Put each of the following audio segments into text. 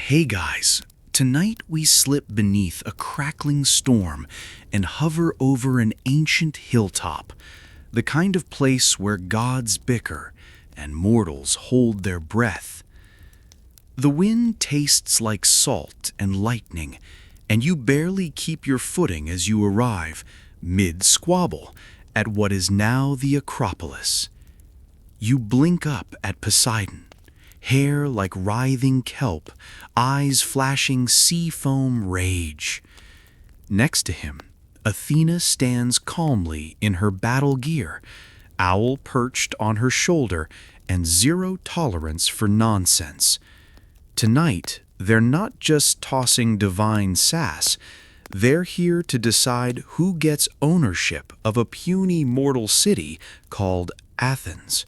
Hey guys, tonight we slip beneath a crackling storm and hover over an ancient hilltop, the kind of place where gods bicker and mortals hold their breath. The wind tastes like salt and lightning, and you barely keep your footing as you arrive, mid-squabble, at what is now the Acropolis. You blink up at Poseidon, hair like writhing kelp, eyes flashing sea foam rage. Next to him, Athena stands calmly in her battle gear, owl perched on her shoulder, and zero tolerance for nonsense. Tonight, they're not just tossing divine sass, they're here to decide who gets ownership of a puny mortal city called Athens.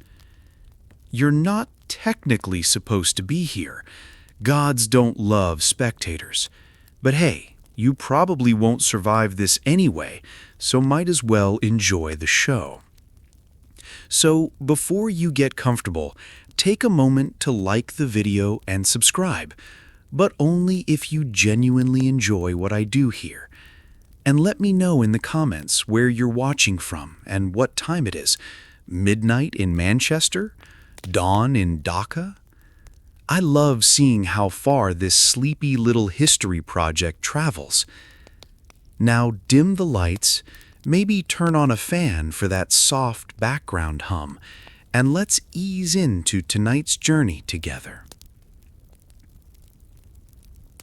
You're not technically supposed to be here. Gods don't love spectators. But hey, you probably won't survive this anyway, so might as well enjoy the show. So before you get comfortable, take a moment to like the video and subscribe, but only if you genuinely enjoy what I do here. And let me know in the comments where you're watching from and what time it is. Midnight in Manchester? Dawn in Dhaka? I love seeing how far this sleepy little history project travels. Now dim the lights, maybe turn on a fan for that soft background hum, and let's ease into tonight's journey together.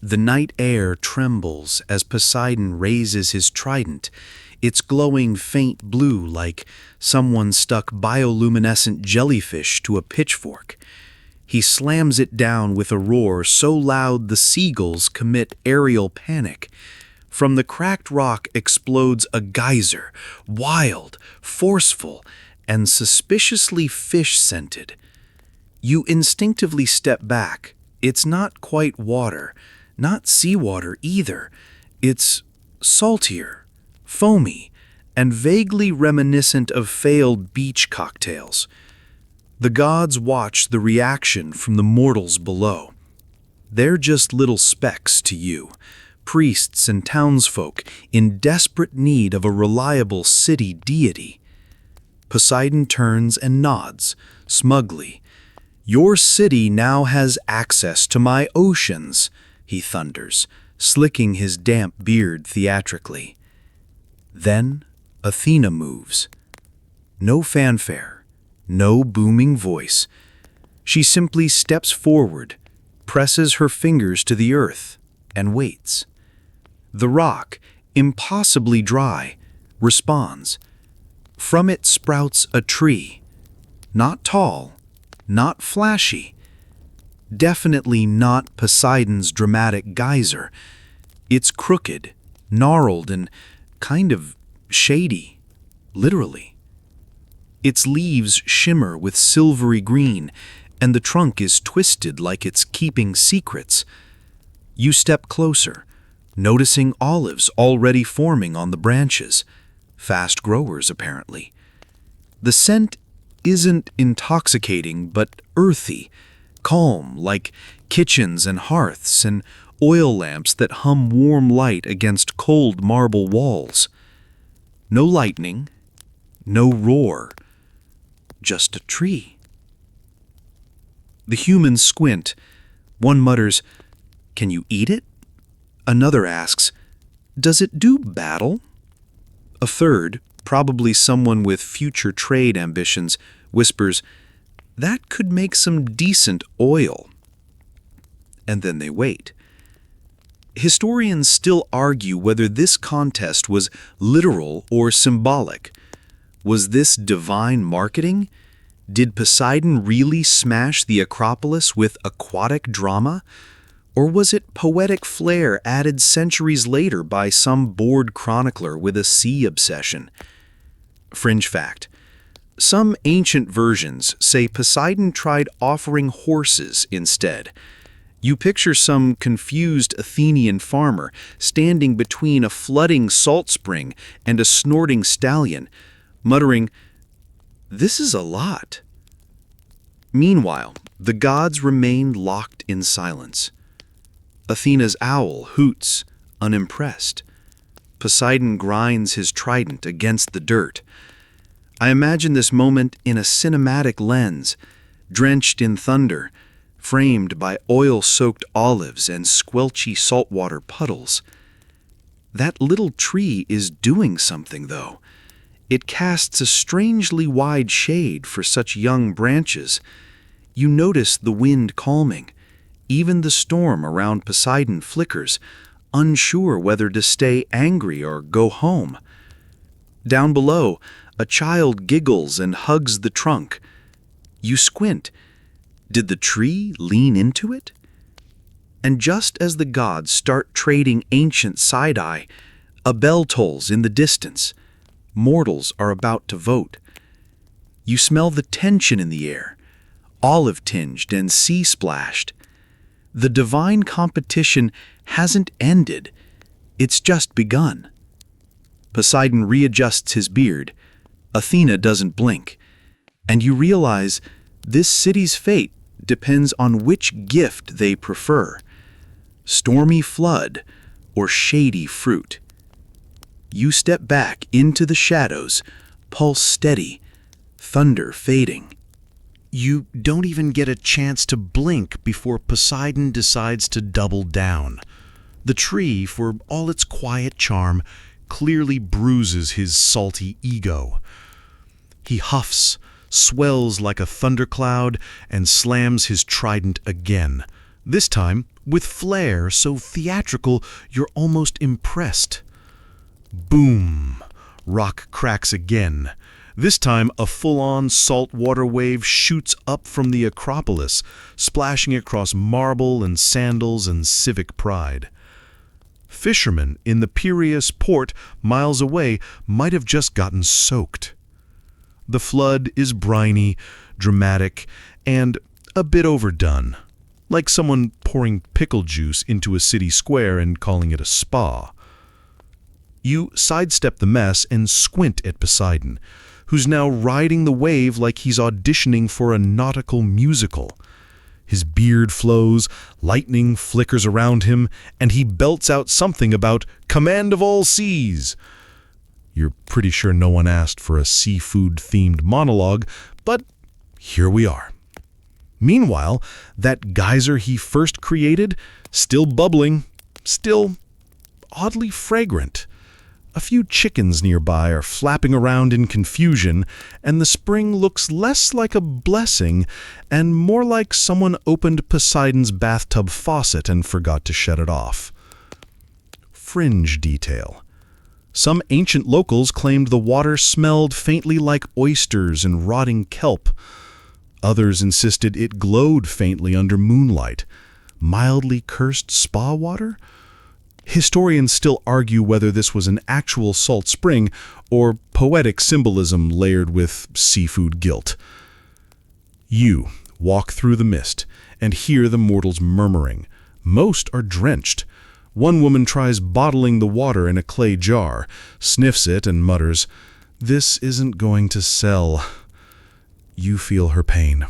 The night air trembles as Poseidon raises his trident, its glowing faint blue like someone stuck bioluminescent jellyfish to a pitchfork. He slams it down with a roar so loud the seagulls commit aerial panic. From the cracked rock explodes a geyser, wild, forceful, and suspiciously fish-scented. You instinctively step back. It's not quite water, not seawater either. It's saltier, foamy, and vaguely reminiscent of failed beach cocktails. The gods watch the reaction from the mortals below. They're just little specks to you, priests and townsfolk in desperate need of a reliable city deity. Poseidon turns and nods, smugly. "Your city now has access to my oceans," he thunders, slicking his damp beard theatrically. Then Athena moves. No fanfare, no booming voice. She simply steps forward, presses her fingers to the earth, and waits. The rock, impossibly dry, responds. From it sprouts a tree. Not tall, not flashy. Definitely not Poseidon's dramatic geyser. It's crooked, gnarled, and kind of shady, literally. Its leaves shimmer with silvery green, and the trunk is twisted like it's keeping secrets. You step closer, noticing olives already forming on the branches. Fast growers, apparently. The scent isn't intoxicating, but earthy, calm, like kitchens and hearths and oil lamps that hum warm light against cold marble walls. No lightning, no roar, just a tree. The humans squint. One mutters, "Can you eat it?" Another asks, "Does it do battle?" A third, probably someone with future trade ambitions, whispers, "That could make some decent oil." And then they wait. Historians still argue whether this contest was literal or symbolic. Was this divine marketing? Did Poseidon really smash the Acropolis with aquatic drama? Or was it poetic flair added centuries later by some bored chronicler with a sea obsession? Fringe fact. Some ancient versions say Poseidon tried offering horses instead. You picture some confused Athenian farmer standing between a flooding salt spring and a snorting stallion, muttering, "This is a lot." Meanwhile, the gods remain locked in silence. Athena's owl hoots, unimpressed. Poseidon grinds his trident against the dirt. I imagine this moment in a cinematic lens, drenched in thunder, framed by oil-soaked olives and squelchy saltwater puddles. That little tree is doing something, though. It casts a strangely wide shade for such young branches. You notice the wind calming. Even the storm around Poseidon flickers, unsure whether to stay angry or go home. Down below, a child giggles and hugs the trunk. You squint. Did the tree lean into it? And just as the gods start trading ancient side-eye, a bell tolls in the distance. Mortals are about to vote. You smell the tension in the air, olive-tinged and sea-splashed. The divine competition hasn't ended. It's just begun. Poseidon readjusts his beard. Athena doesn't blink. And you realize this city's fate depends on which gift they prefer: stormy flood or shady fruit. You step back into the shadows, pulse steady, thunder fading. You don't even get a chance to blink before Poseidon decides to double down. The tree, for all its quiet charm, clearly bruises his salty ego. He huffs, swells like a thundercloud, and slams his trident again, this time with flair so theatrical you're almost impressed. Boom! Rock cracks again. This time, a full-on saltwater wave shoots up from the Acropolis, splashing across marble and sandals and civic pride. Fishermen in the Piraeus port miles away might have just gotten soaked. The flood is briny, dramatic, and a bit overdone, like someone pouring pickle juice into a city square and calling it a spa. You sidestep the mess and squint at Poseidon, who's now riding the wave like he's auditioning for a nautical musical. His beard flows, lightning flickers around him, and he belts out something about command of all seas. You're pretty sure no one asked for a seafood-themed monologue, but here we are. Meanwhile, that geyser he first created, still bubbling, still oddly fragrant. A few chickens nearby are flapping around in confusion, and the spring looks less like a blessing and more like someone opened Poseidon's bathtub faucet and forgot to shut it off. Fringe detail. Some ancient locals claimed the water smelled faintly like oysters and rotting kelp. Others insisted it glowed faintly under moonlight. Mildly cursed spa water? Historians still argue whether this was an actual salt spring or poetic symbolism layered with seafood guilt. You walk through the mist and hear the mortals murmuring. Most are drenched. One woman tries bottling the water in a clay jar, sniffs it and mutters, "This isn't going to sell." You feel her pain.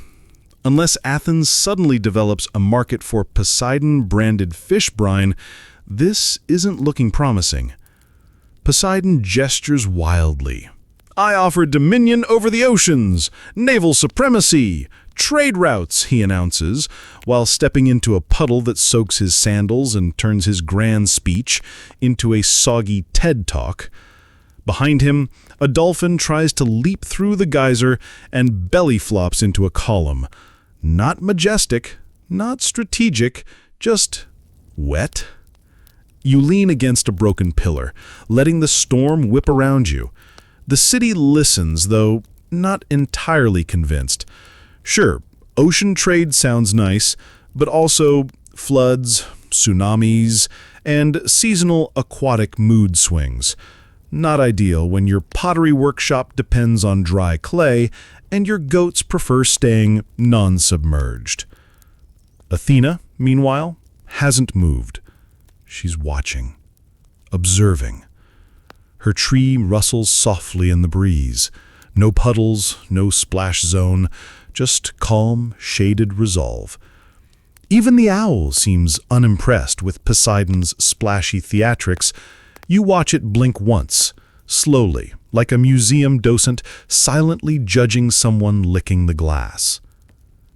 Unless Athens suddenly develops a market for Poseidon-branded fish brine, this isn't looking promising. Poseidon gestures wildly. "I offer dominion over the oceans, naval supremacy, trade routes," he announces, while stepping into a puddle that soaks his sandals and turns his grand speech into a soggy TED Talk. Behind him, a dolphin tries to leap through the geyser and belly flops into a column. Not majestic, not strategic, just wet. You lean against a broken pillar, letting the storm whip around you. The city listens, though not entirely convinced. Sure, ocean trade sounds nice, but also floods, tsunamis, and seasonal aquatic mood swings. Not ideal when your pottery workshop depends on dry clay and your goats prefer staying non-submerged. Athena, meanwhile, hasn't moved. She's watching, observing. Her tree rustles softly in the breeze. No puddles, no splash zone, just calm, shaded resolve. Even the owl seems unimpressed with Poseidon's splashy theatrics. You watch it blink once, slowly, like a museum docent silently judging someone licking the glass.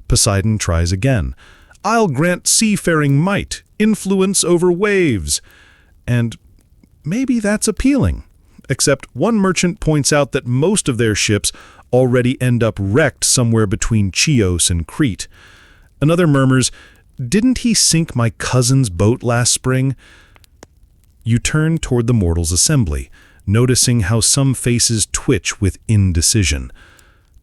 Poseidon tries again. "I'll grant seafaring might, influence over waves." And maybe that's appealing. Except one merchant points out that most of their ships already end up wrecked somewhere between Chios and Crete. Another murmurs, "Didn't he sink my cousin's boat last spring?" You turn toward the mortals' assembly, noticing how some faces twitch with indecision.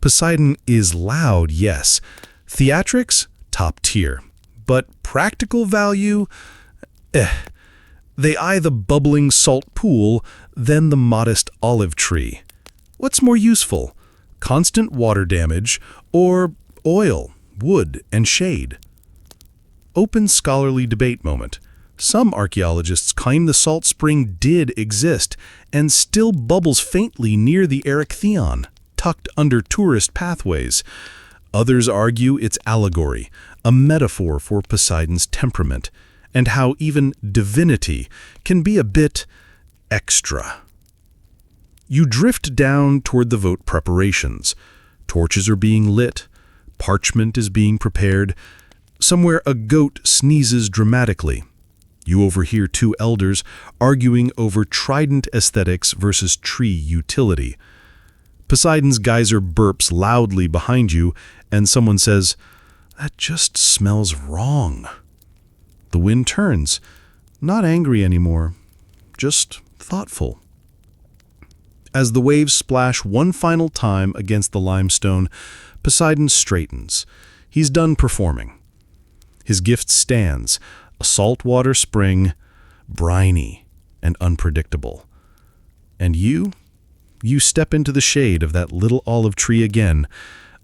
Poseidon is loud, yes. Theatrics? Top tier. But practical value? They eye the bubbling salt pool, then the modest olive tree. What's more useful? Constant water damage, or oil, wood, and shade? Open scholarly debate moment. Some archaeologists claim the salt spring did exist and still bubbles faintly near the Erechtheion, tucked under tourist pathways. Others argue it's allegory, a metaphor for Poseidon's temperament, and how even divinity can be a bit extra. You drift down toward the vote preparations. Torches are being lit. Parchment is being prepared. Somewhere a goat sneezes dramatically. You overhear two elders arguing over trident aesthetics versus tree utility. Poseidon's geyser burps loudly behind you, and someone says, "That just smells wrong." The wind turns, not angry anymore, just thoughtful. As the waves splash one final time against the limestone, Poseidon straightens. He's done performing. His gift stands, a saltwater spring, briny and unpredictable. And you step into the shade of that little olive tree again,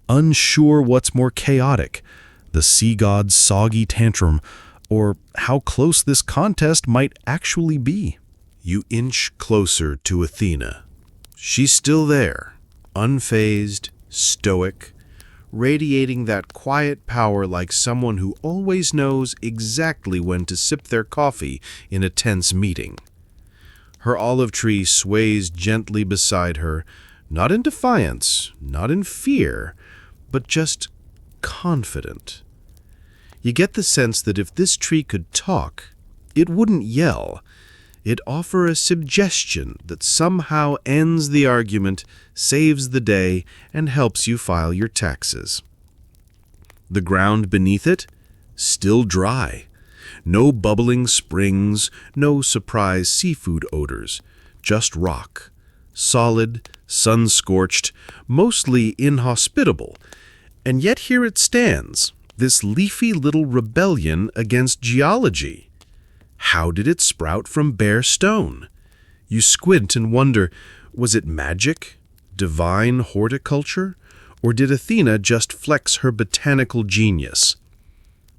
unsure what's more chaotic, the sea god's soggy tantrum, or how close this contest might actually be. You inch closer to Athena. She's still there, unfazed, stoic, radiating that quiet power like someone who always knows exactly when to sip their coffee in a tense meeting. Her olive tree sways gently beside her, not in defiance, not in fear, but just confident. You get the sense that if this tree could talk, it wouldn't yell. It'd offer a suggestion that somehow ends the argument, saves the day, and helps you file your taxes. The ground beneath it, still dry. No bubbling springs, no surprise seafood odors, just rock. Solid, sun-scorched, mostly inhospitable. And yet here it stands, this leafy little rebellion against geology. How did it sprout from bare stone? You squint and wonder, was it magic, divine horticulture, or did Athena just flex her botanical genius?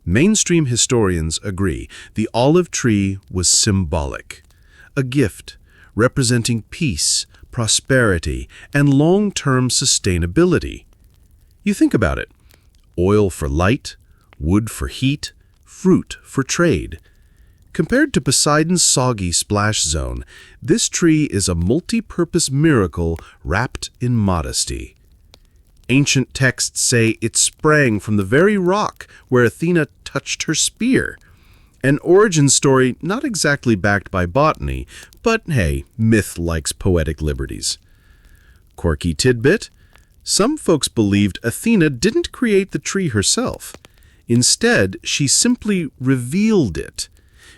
Mainstream historians agree the olive tree was symbolic, a gift representing peace, prosperity, and long-term sustainability. You think about it. Oil for light, wood for heat, fruit for trade. Compared to Poseidon's soggy splash zone, this tree is a multi-purpose miracle wrapped in modesty. Ancient texts say it sprang from the very rock where Athena touched her spear. An origin story not exactly backed by botany, but hey, myth likes poetic liberties. Quirky tidbit: some folks believed Athena didn't create the tree herself. Instead, she simply revealed it,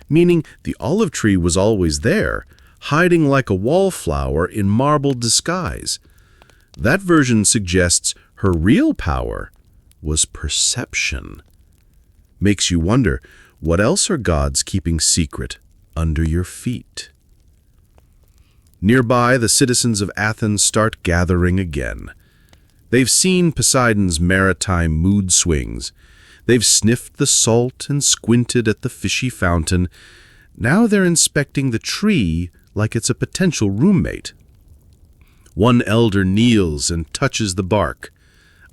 meaning the olive tree was always there, hiding like a wallflower in marble disguise. That version suggests her real power was perception. Makes you wonder, what else are gods keeping secret under your feet? Nearby, the citizens of Athens start gathering again. They've seen Poseidon's maritime mood swings. They've sniffed the salt and squinted at the fishy fountain. Now they're inspecting the tree like it's a potential roommate. One elder kneels and touches the bark.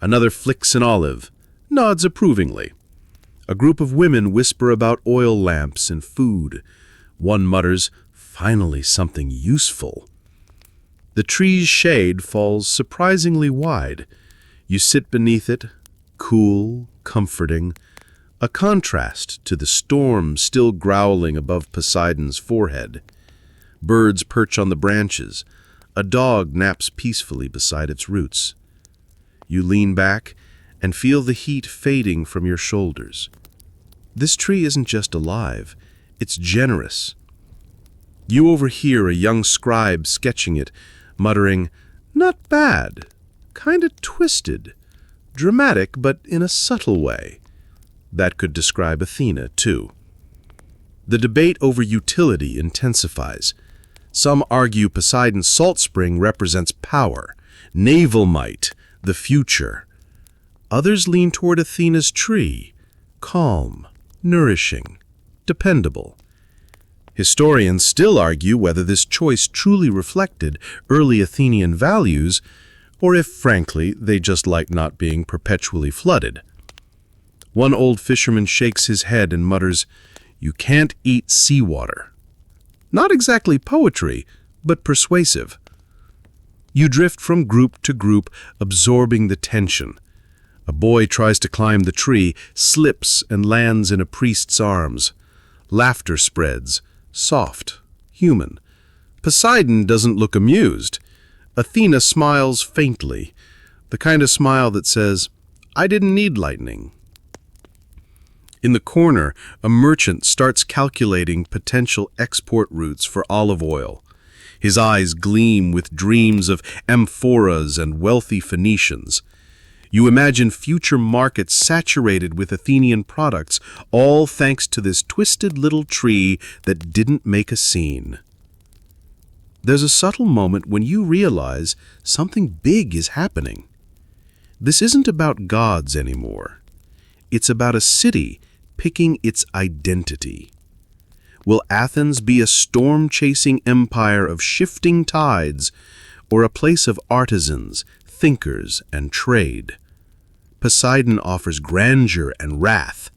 Another flicks an olive, nods approvingly. A group of women whisper about oil lamps and food. One mutters, "Finally something useful." The tree's shade falls surprisingly wide. You sit beneath it, cool, comforting, a contrast to the storm still growling above Poseidon's forehead. Birds perch on the branches. A dog naps peacefully beside its roots. You lean back and feel the heat fading from your shoulders. This tree isn't just alive, it's generous. You overhear a young scribe sketching it, muttering, "Not bad, kinda twisted, dramatic but in a subtle way." That could describe Athena, too. The debate over utility intensifies. Some argue Poseidon's salt spring represents power, naval might, the future. Others lean toward Athena's tree, calm, nourishing, dependable. Historians still argue whether this choice truly reflected early Athenian values, or if, frankly, they just liked not being perpetually flooded. One old fisherman shakes his head and mutters, "You can't eat seawater." Not exactly poetry, but persuasive. You drift from group to group, absorbing the tension. A boy tries to climb the tree, slips and lands in a priest's arms. Laughter spreads, soft, human. Poseidon doesn't look amused. Athena smiles faintly, the kind of smile that says, "I didn't need lightning." In the corner, a merchant starts calculating potential export routes for olive oil. His eyes gleam with dreams of amphoras and wealthy Phoenicians. You imagine future markets saturated with Athenian products, all thanks to this twisted little tree that didn't make a scene. There's a subtle moment when you realize something big is happening. This isn't about gods anymore. It's about a city picking its identity. Will Athens be a storm-chasing empire of shifting tides, or a place of artisans, thinkers, and trade? Poseidon offers grandeur and wrath.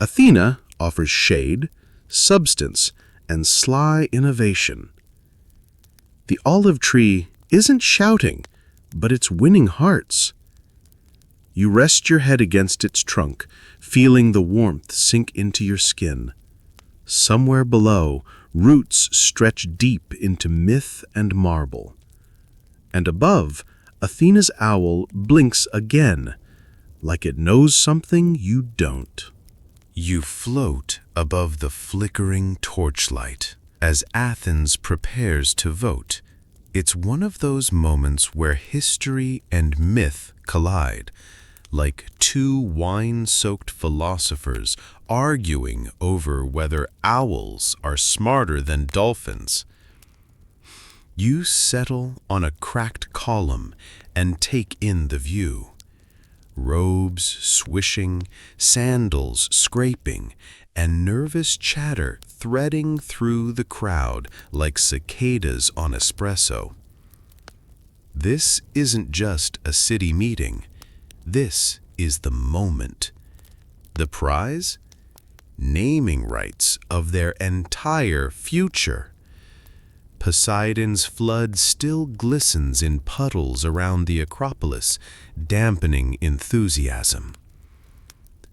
Athena offers shade, substance, and sly innovation. The olive tree isn't shouting, but it's winning hearts. You rest your head against its trunk, feeling the warmth sink into your skin. Somewhere below, roots stretch deep into myth and marble. And above, Athena's owl blinks again, like it knows something you don't. You float above the flickering torchlight as Athens prepares to vote. It's one of those moments where history and myth collide, like two wine-soaked philosophers arguing over whether owls are smarter than dolphins. You settle on a cracked column and take in the view. Robes swishing, sandals scraping, and nervous chatter threading through the crowd like cicadas on espresso. This isn't just a city meeting. This is the moment. The prize? Naming rights of their entire future. Poseidon's flood still glistens in puddles around the Acropolis, dampening enthusiasm.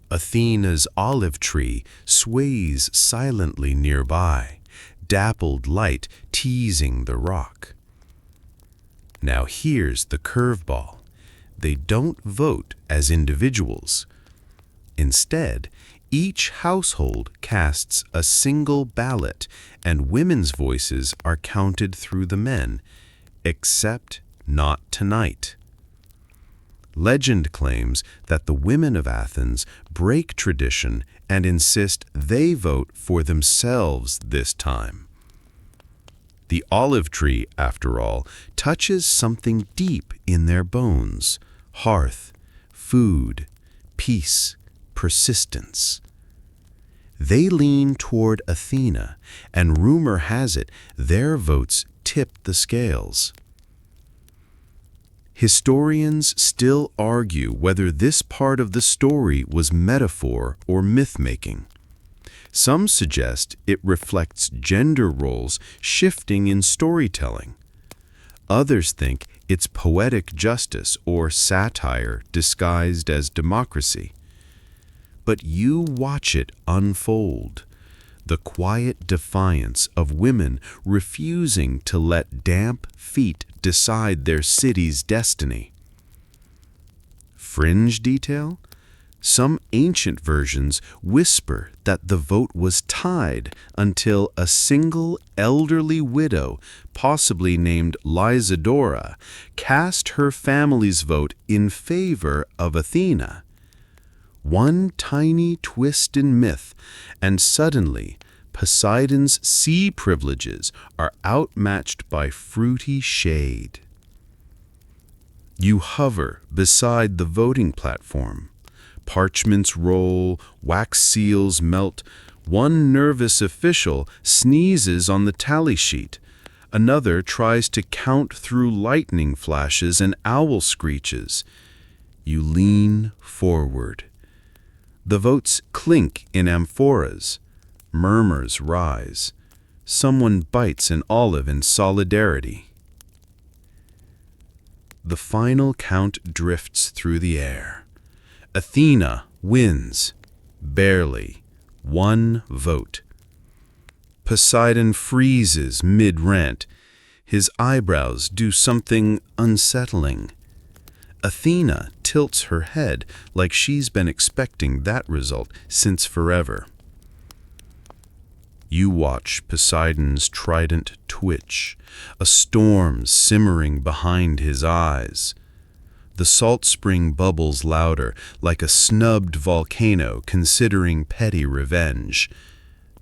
Athena's olive tree sways silently nearby, dappled light teasing the rock. Now here's the curveball. They don't vote as individuals. Instead, each household casts a single ballot, and women's voices are counted through the men, except not tonight. Legend claims that the women of Athens break tradition and insist they vote for themselves this time. The olive tree, after all, touches something deep in their bones: hearth, food, peace, persistence. They lean toward Athena, and rumor has it their votes tip the scales. Historians still argue whether this part of the story was metaphor or myth-making. Some suggest it reflects gender roles shifting in storytelling. Others think it's poetic justice or satire disguised as democracy. But you watch it unfold. The quiet defiance of women refusing to let damp feet decide their city's destiny. Fringe detail? Some ancient versions whisper that the vote was tied until a single elderly widow, possibly named Lysidora, cast her family's vote in favor of Athena. One tiny twist in myth, and suddenly Poseidon's sea privileges are outmatched by fruity shade. You hover beside the voting platform. Parchments roll, wax seals melt. One nervous official sneezes on the tally sheet. Another tries to count through lightning flashes and owl screeches. You lean forward. The votes clink in amphoras. Murmurs rise. Someone bites an olive in solidarity. The final count drifts through the air. Athena wins. Barely. One vote. Poseidon freezes mid-rant. His eyebrows do something unsettling. Athena tilts her head like she's been expecting that result since forever. You watch Poseidon's trident twitch, a storm simmering behind his eyes. The salt spring bubbles louder, like a snubbed volcano considering petty revenge.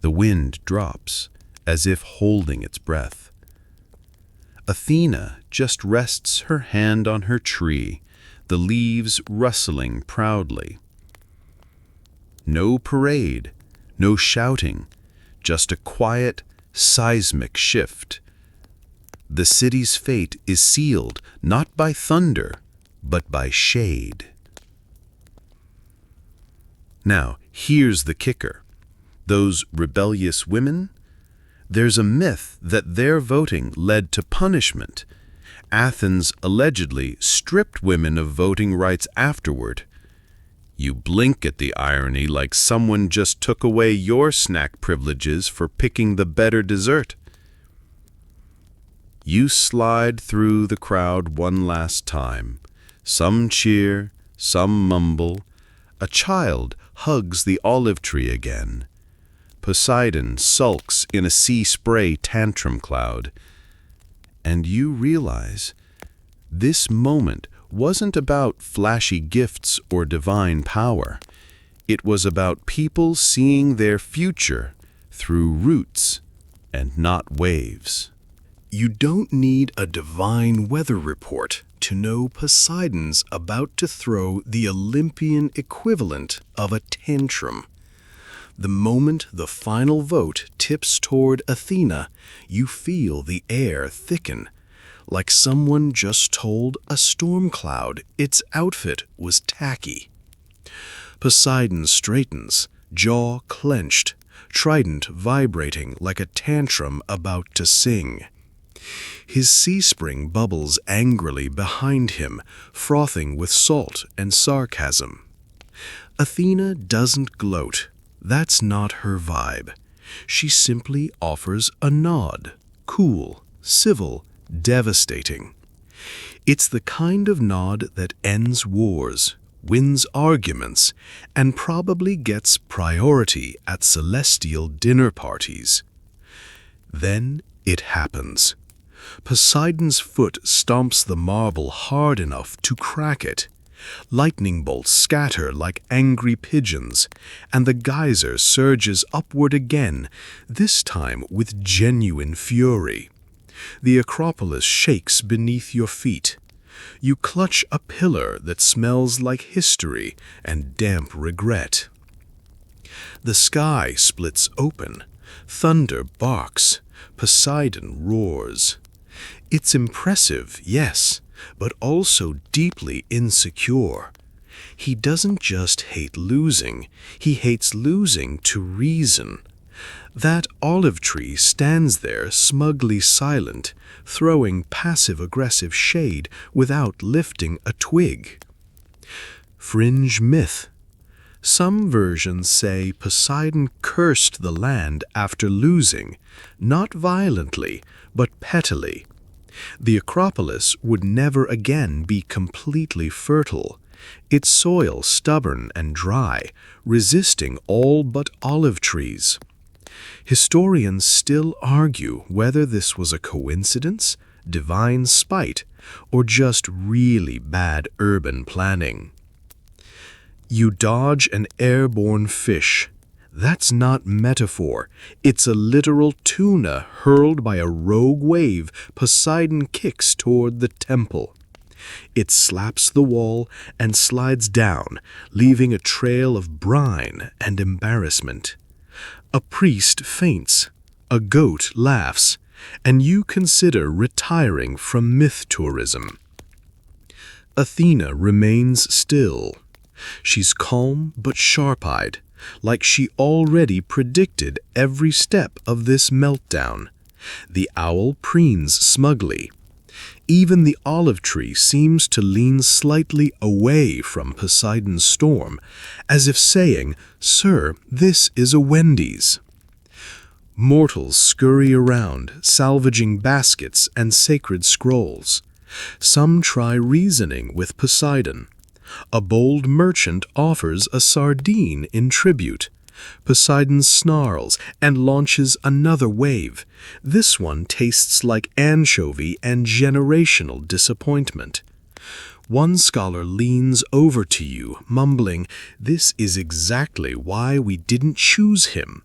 The wind drops, as if holding its breath. Athena just rests her hand on her tree, the leaves rustling proudly. No parade, no shouting, just a quiet, seismic shift. The city's fate is sealed not by thunder, but by shade. Now, here's the kicker. Those rebellious women? There's a myth that their voting led to punishment. Athens allegedly stripped women of voting rights afterward. You blink at the irony like someone just took away your snack privileges for picking the better dessert. You slide through the crowd one last time. Some cheer, some mumble. A child hugs the olive tree again. Poseidon sulks in a sea spray tantrum cloud. And you realize this moment wasn't about flashy gifts or divine power. It was about people seeing their future through roots and not waves. You don't need a divine weather report to know Poseidon's about to throw the Olympian equivalent of a tantrum. The moment the final vote tips toward Athena, you feel the air thicken, like someone just told a storm cloud its outfit was tacky. Poseidon straightens, jaw clenched, trident vibrating like a tantrum about to sing. His sea spring bubbles angrily behind him, frothing with salt and sarcasm. Athena doesn't gloat. That's not her vibe. She simply offers a nod, cool, civil, devastating. It's the kind of nod that ends wars, wins arguments, and probably gets priority at celestial dinner parties. Then it happens. Poseidon's foot stomps the marble hard enough to crack it. Lightning bolts scatter like angry pigeons, and the geyser surges upward again, this time with genuine fury. The Acropolis shakes beneath your feet. You clutch a pillar that smells like history and damp regret. The sky splits open. Thunder barks. Poseidon roars. It's impressive, yes, but also deeply insecure. He doesn't just hate losing, he hates losing to reason. That olive tree stands there smugly silent, throwing passive-aggressive shade without lifting a twig. Fringe myth. Some versions say Poseidon cursed the land after losing, not violently, but pettily. The Acropolis would never again be completely fertile, its soil stubborn and dry, resisting all but olive trees. Historians still argue whether this was a coincidence, divine spite, or just really bad urban planning. You dodge an airborne fish. That's not metaphor. It's a literal tuna hurled by a rogue wave Poseidon kicks toward the temple. It slaps the wall and slides down, leaving a trail of brine and embarrassment. A priest faints, a goat laughs, and you consider retiring from myth tourism. Athena remains still. She's calm but sharp-eyed, like she already predicted every step of this meltdown. The owl preens smugly. Even the olive tree seems to lean slightly away from Poseidon's storm, as if saying, "Sir, this is a Wendy's." Mortals scurry around, salvaging baskets and sacred scrolls. Some try reasoning with Poseidon. A bold merchant offers a sardine in tribute. Poseidon snarls and launches another wave. This one tastes like anchovy and generational disappointment. One scholar leans over to you, mumbling, "This is exactly why we didn't choose him."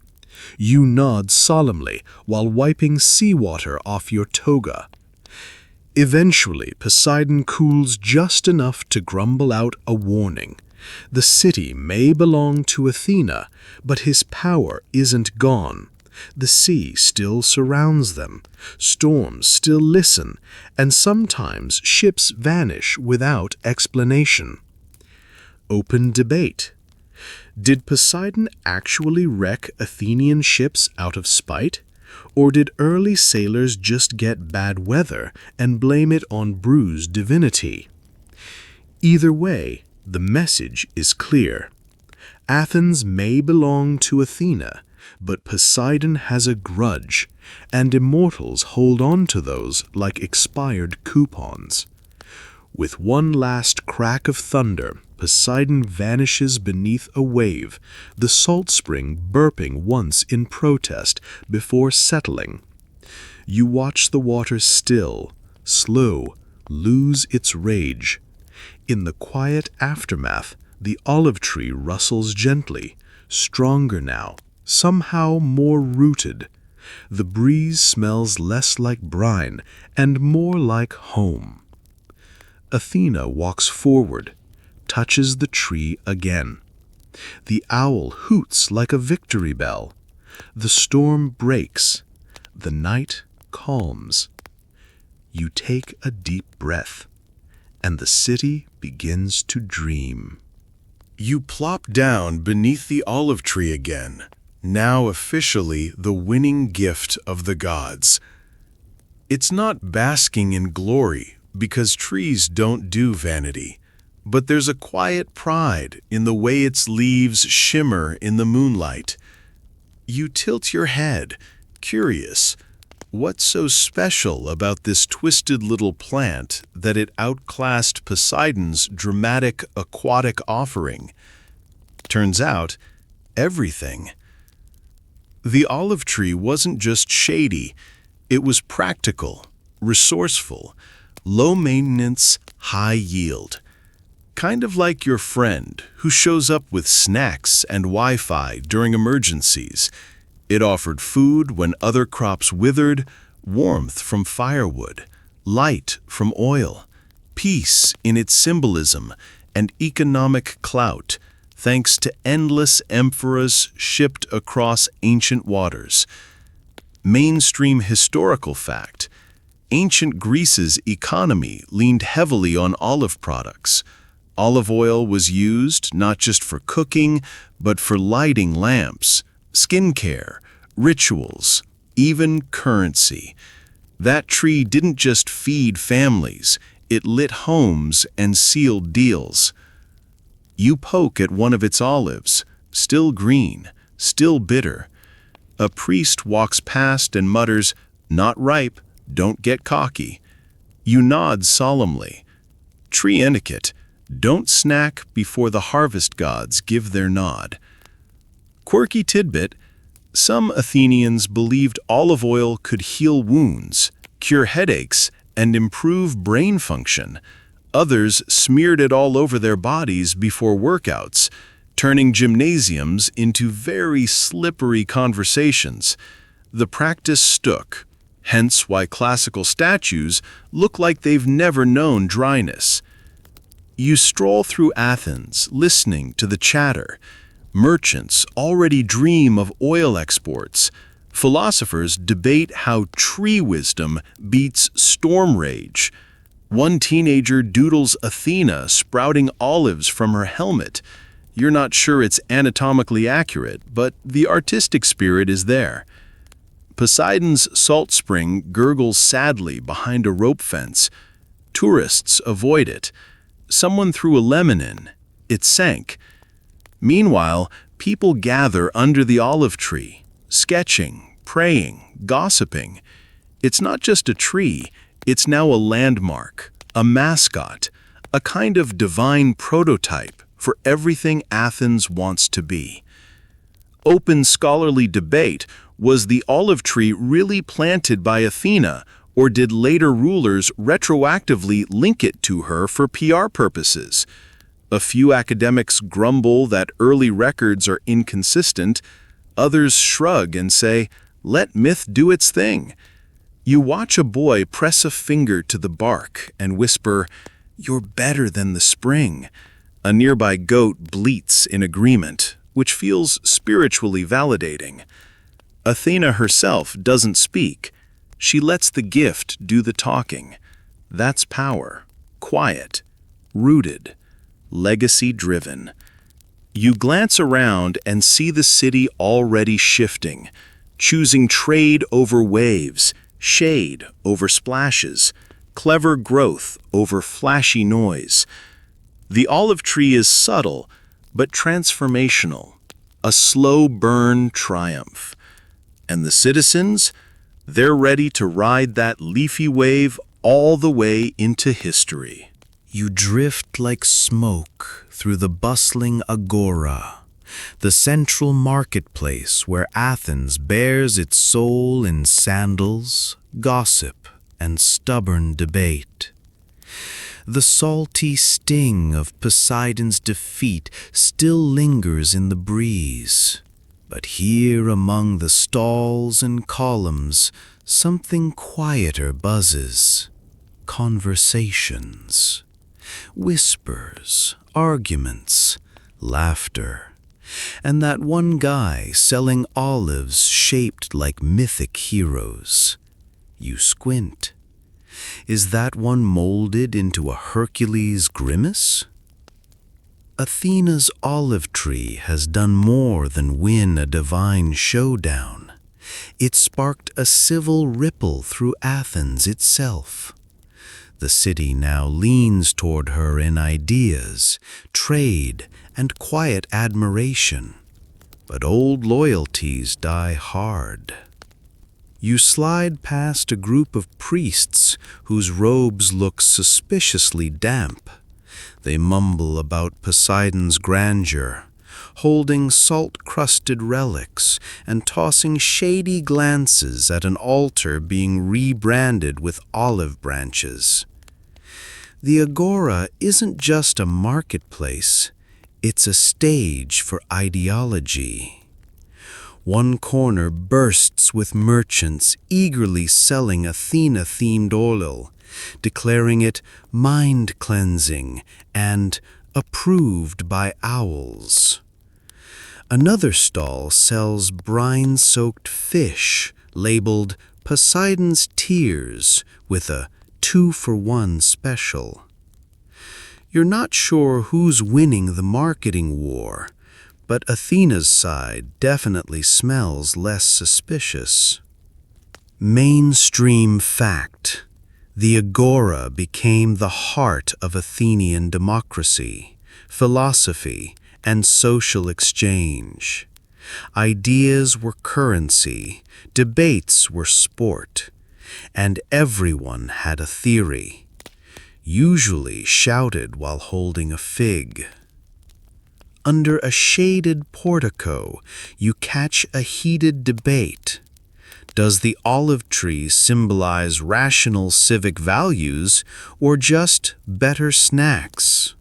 You nod solemnly while wiping seawater off your toga. Eventually, Poseidon cools just enough to grumble out a warning. The city may belong to Athena, but his power isn't gone. The sea still surrounds them, storms still listen, and sometimes ships vanish without explanation. Open debate. Did Poseidon actually wreck Athenian ships out of spite? Or did early sailors just get bad weather and blame it on bruised divinity? Either way, the message is clear. Athens may belong to Athena, but Poseidon has a grudge, and immortals hold on to those like expired coupons. With one last crack of thunder, Poseidon vanishes beneath a wave, the salt spring burping once in protest before settling. You watch the water still, slow, lose its rage. In the quiet aftermath, the olive tree rustles gently, stronger now, somehow more rooted. The breeze smells less like brine and more like home. Athena walks forward, touches the tree again. The owl hoots like a victory bell. The storm breaks. The night calms. You take a deep breath, and the city begins to dream. You plop down beneath the olive tree again, now officially the winning gift of the gods. It's not basking in glory, because trees don't do vanity, but there's a quiet pride in the way its leaves shimmer in the moonlight. You tilt your head, curious. What's so special about this twisted little plant that it outclassed Poseidon's dramatic aquatic offering? Turns out, everything. The olive tree wasn't just shady, it was practical, resourceful, low maintenance, high yield. Kind of like your friend who shows up with snacks and Wi-Fi during emergencies. It offered food when other crops withered, warmth from firewood, light from oil, peace in its symbolism, and economic clout, thanks to endless amphoras shipped across ancient waters. Mainstream historical fact: Ancient Greece's economy leaned heavily on olive products. Olive oil was used not just for cooking, but for lighting lamps, skincare, rituals, even currency. That tree didn't just feed families, it lit homes and sealed deals. You poke at one of its olives, still green, still bitter. A priest walks past and mutters, "Not ripe, don't get cocky." You nod solemnly. Tree etiquette: don't snack before the harvest gods give their nod. Quirky tidbit: some Athenians believed olive oil could heal wounds, cure headaches, and improve brain function. Others smeared it all over their bodies before workouts, turning gymnasiums into very slippery conversations. The practice stuck, hence why classical statues look like they've never known dryness. You stroll through Athens, listening to the chatter. Merchants already dream of oil exports. Philosophers debate how tree wisdom beats storm rage. One teenager doodles Athena sprouting olives from her helmet. You're not sure it's anatomically accurate, but the artistic spirit is there. Poseidon's salt spring gurgles sadly behind a rope fence. Tourists avoid it. Someone threw a lemon in. It sank. Meanwhile, people gather under the olive tree, sketching, praying, gossiping. It's not just a tree, it's now a landmark, a mascot, a kind of divine prototype for everything Athens wants to be. Open scholarly debate: was the olive tree really planted by Athena, or did later rulers retroactively link it to her for PR purposes? A few academics grumble that early records are inconsistent. Others shrug and say, let myth do its thing. You watch a boy press a finger to the bark and whisper, "You're better than the spring." A nearby goat bleats in agreement, which feels spiritually validating. Athena herself doesn't speak. She lets the gift do the talking. That's power, quiet, rooted, legacy-driven. You glance around and see the city already shifting, choosing trade over waves, shade over splashes, clever growth over flashy noise. The olive tree is subtle, but transformational, a slow burn triumph. And the citizens? They're ready to ride that leafy wave all the way into history. You drift like smoke through the bustling agora, the central marketplace where Athens bears its soul in sandals, gossip, and stubborn debate. The salty sting of Poseidon's defeat still lingers in the breeze. But here among the stalls and columns, something quieter buzzes. Conversations. Whispers, arguments, laughter. And that one guy selling olives shaped like mythic heroes. You squint. Is that one molded into a Hercules grimace? Athena's olive tree has done more than win a divine showdown. It sparked a civil ripple through Athens itself. The city now leans toward her in ideas, trade, and quiet admiration. But old loyalties die hard. You slide past a group of priests whose robes look suspiciously damp. They mumble about Poseidon's grandeur, holding salt-crusted relics and tossing shady glances at an altar being rebranded with olive branches. The agora isn't just a marketplace, it's a stage for ideology. One corner bursts with merchants eagerly selling Athena-themed oil, declaring it mind-cleansing and approved by owls. Another stall sells brine-soaked fish labeled Poseidon's Tears with a 2-for-1 special. You're not sure who's winning the marketing war, but Athena's side definitely smells less suspicious. Mainstream fact. The agora became the heart of Athenian democracy, philosophy, and social exchange. Ideas were currency, debates were sport, and everyone had a theory, usually shouted while holding a fig. Under a shaded portico, you catch a heated debate. Does the olive tree symbolize rational civic values or just better snacks?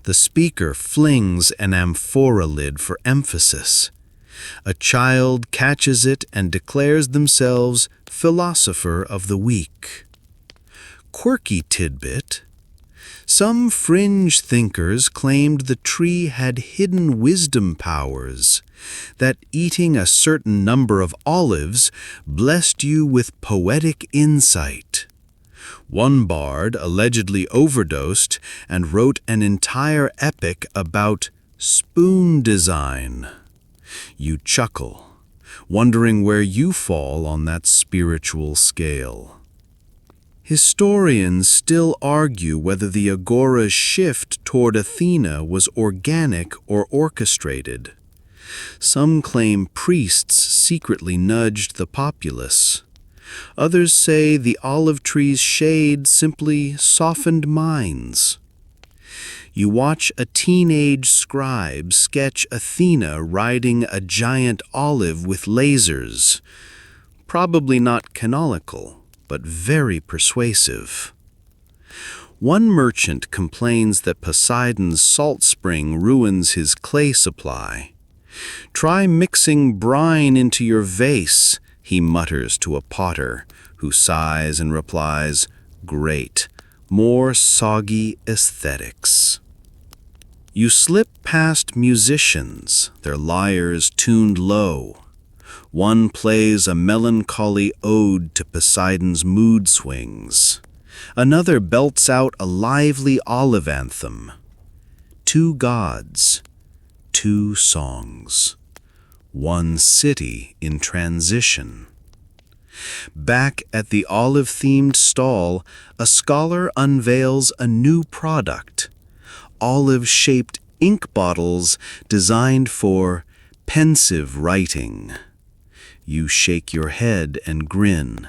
The speaker flings an amphora lid for emphasis. A child catches it and declares themselves philosopher of the week. Quirky tidbit. Some fringe thinkers claimed the tree had hidden wisdom powers, that eating a certain number of olives blessed you with poetic insight. One bard allegedly overdosed and wrote an entire epic about spoon design. You chuckle, wondering where you fall on that spiritual scale. Historians still argue whether the agora's shift toward Athena was organic or orchestrated. Some claim priests secretly nudged the populace. Others say the olive tree's shade simply softened minds. You watch a teenage scribe sketch Athena riding a giant olive with lasers. Probably not canonical, but very persuasive. One merchant complains that Poseidon's salt spring ruins his clay supply. "Try mixing brine into your vase," he mutters to a potter, who sighs and replies, "Great, more soggy aesthetics." You slip past musicians, their lyres tuned low. One plays a melancholy ode to Poseidon's mood swings. Another belts out a lively olive anthem. Two gods, two songs, one city in transition. Back at the olive-themed stall, a scholar unveils a new product. Olive-shaped ink bottles designed for pensive writing. You shake your head and grin.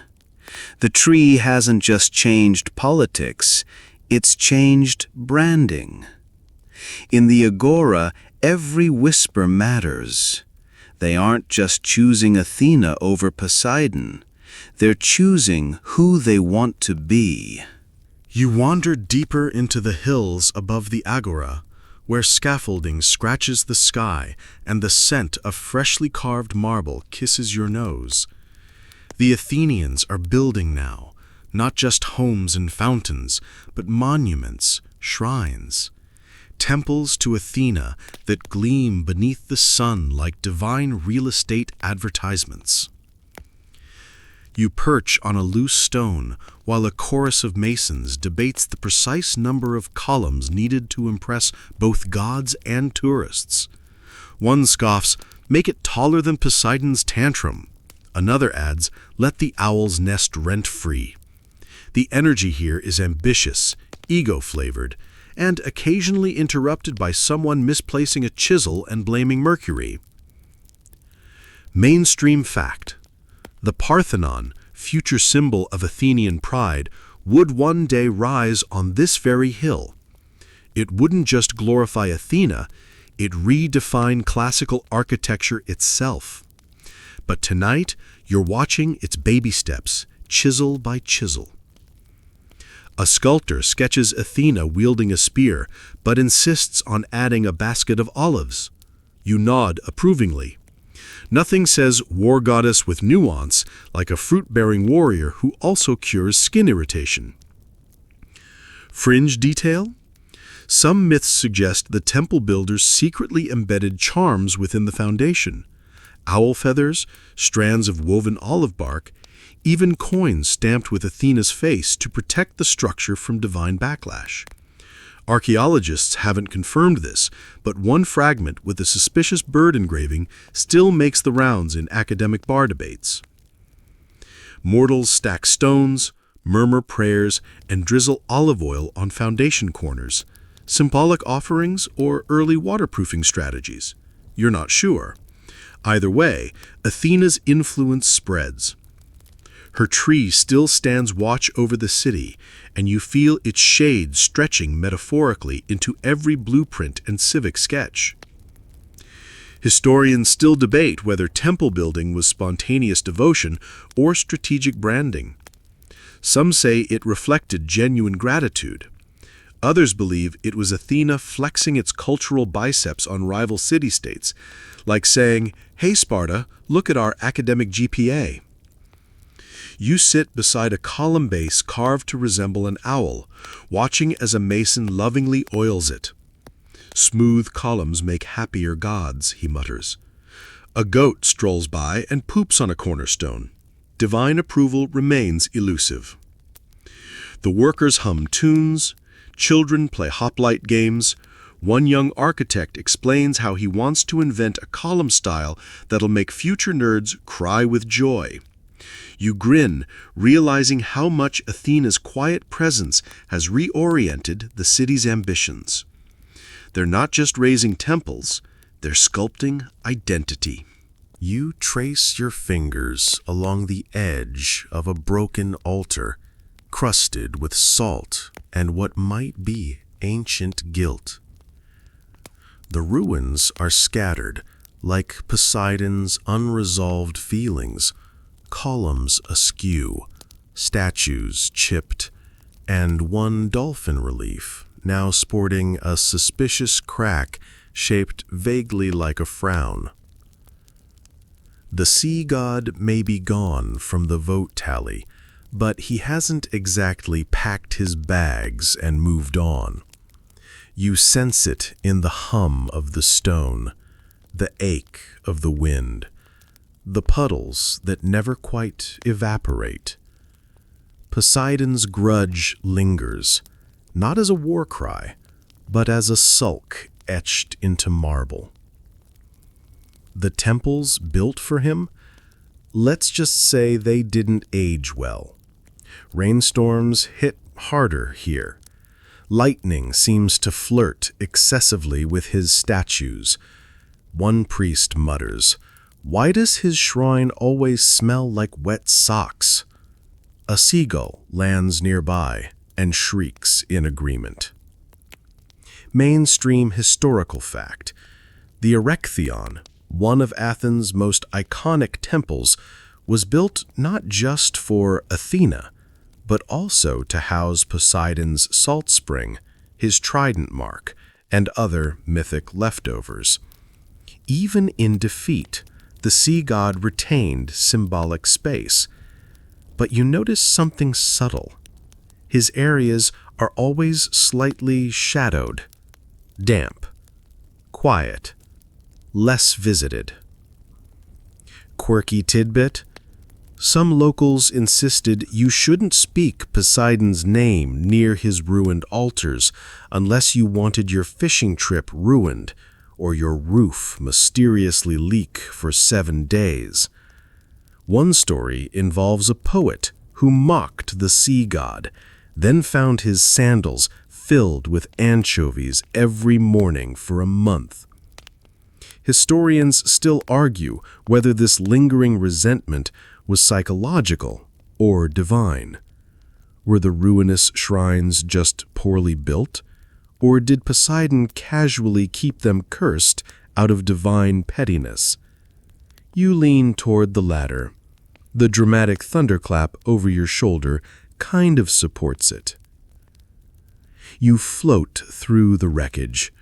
The tree hasn't just changed politics, it's changed branding. In the agora, every whisper matters. They aren't just choosing Athena over Poseidon, they're choosing who they want to be. You wander deeper into the hills above the agora, where scaffolding scratches the sky and the scent of freshly carved marble kisses your nose. The Athenians are building now, not just homes and fountains, but monuments, shrines, temples to Athena that gleam beneath the sun like divine real estate advertisements. You perch on a loose stone while a chorus of masons debates the precise number of columns needed to impress both gods and tourists. One scoffs, "Make it taller than Poseidon's tantrum." Another adds, "Let the owls nest rent-free." The energy here is ambitious, ego-flavored, and occasionally interrupted by someone misplacing a chisel and blaming Mercury. Mainstream fact. The Parthenon, future symbol of Athenian pride, would one day rise on this very hill. It wouldn't just glorify Athena, it redefined classical architecture itself. But tonight, you're watching its baby steps, chisel by chisel. A sculptor sketches Athena wielding a spear, but insists on adding a basket of olives. You nod approvingly. Nothing says war goddess with nuance like a fruit-bearing warrior who also cures skin irritation. Fringe detail? Some myths suggest the temple builders secretly embedded charms within the foundation. owl feathers, strands of woven olive bark, even coins stamped with Athena's face to protect the structure from divine backlash. Archaeologists haven't confirmed this, but one fragment with a suspicious bird engraving still makes the rounds in academic bar debates. Mortals stack stones, murmur prayers, and drizzle olive oil on foundation corners. Symbolic offerings or early waterproofing strategies? You're not sure. Either way, Athena's influence spreads. Her tree still stands watch over the city, and you feel its shade stretching metaphorically into every blueprint and civic sketch. Historians still debate whether temple building was spontaneous devotion or strategic branding. Some say it reflected genuine gratitude. Others believe it was Athena flexing its cultural biceps on rival city-states, like saying, "Hey Sparta, look at our academic GPA." You sit beside a column base carved to resemble an owl, watching as a mason lovingly oils it. "Smooth columns make happier gods," he mutters. A goat strolls by and poops on a cornerstone. Divine approval remains elusive. The workers hum tunes, children play hoplite games. One young architect explains how he wants to invent a column style that'll make future nerds cry with joy. You grin, realizing how much Athena's quiet presence has reoriented the city's ambitions. They're not just raising temples, they're sculpting identity. You trace your fingers along the edge of a broken altar, crusted with salt and what might be ancient guilt. The ruins are scattered, like Poseidon's unresolved feelings, columns askew, statues chipped, and one dolphin relief now sporting a suspicious crack shaped vaguely like a frown. The sea god may be gone from the vote tally, but he hasn't exactly packed his bags and moved on. You sense it in the hum of the stone, the ache of the wind, the puddles that never quite evaporate. Poseidon's grudge lingers, not as a war cry, but as a sulk etched into marble. The temples built for him, let's just say they didn't age well. Rainstorms hit harder here. Lightning seems to flirt excessively with his statues. One priest mutters, "Why does his shrine always smell like wet socks?" A seagull lands nearby and shrieks in agreement. Mainstream historical fact: the Erechtheion, one of Athens' most iconic temples, was built not just for Athena, but also to house Poseidon's salt spring, his trident mark, and other mythic leftovers. Even in defeat, the sea god retained symbolic space. But you notice something subtle. His areas are always slightly shadowed, damp, quiet, less visited. Quirky tidbit: some locals insisted you shouldn't speak Poseidon's name near his ruined altars unless you wanted your fishing trip ruined or your roof mysteriously leak for 7 days. One story involves a poet who mocked the sea god, then found his sandals filled with anchovies every morning for a month. Historians still argue whether this lingering resentment was psychological or divine. Were the ruinous shrines just poorly built, or did Poseidon casually keep them cursed out of divine pettiness? You lean toward the latter. The dramatic thunderclap over your shoulder kind of supports it. You float through the wreckage.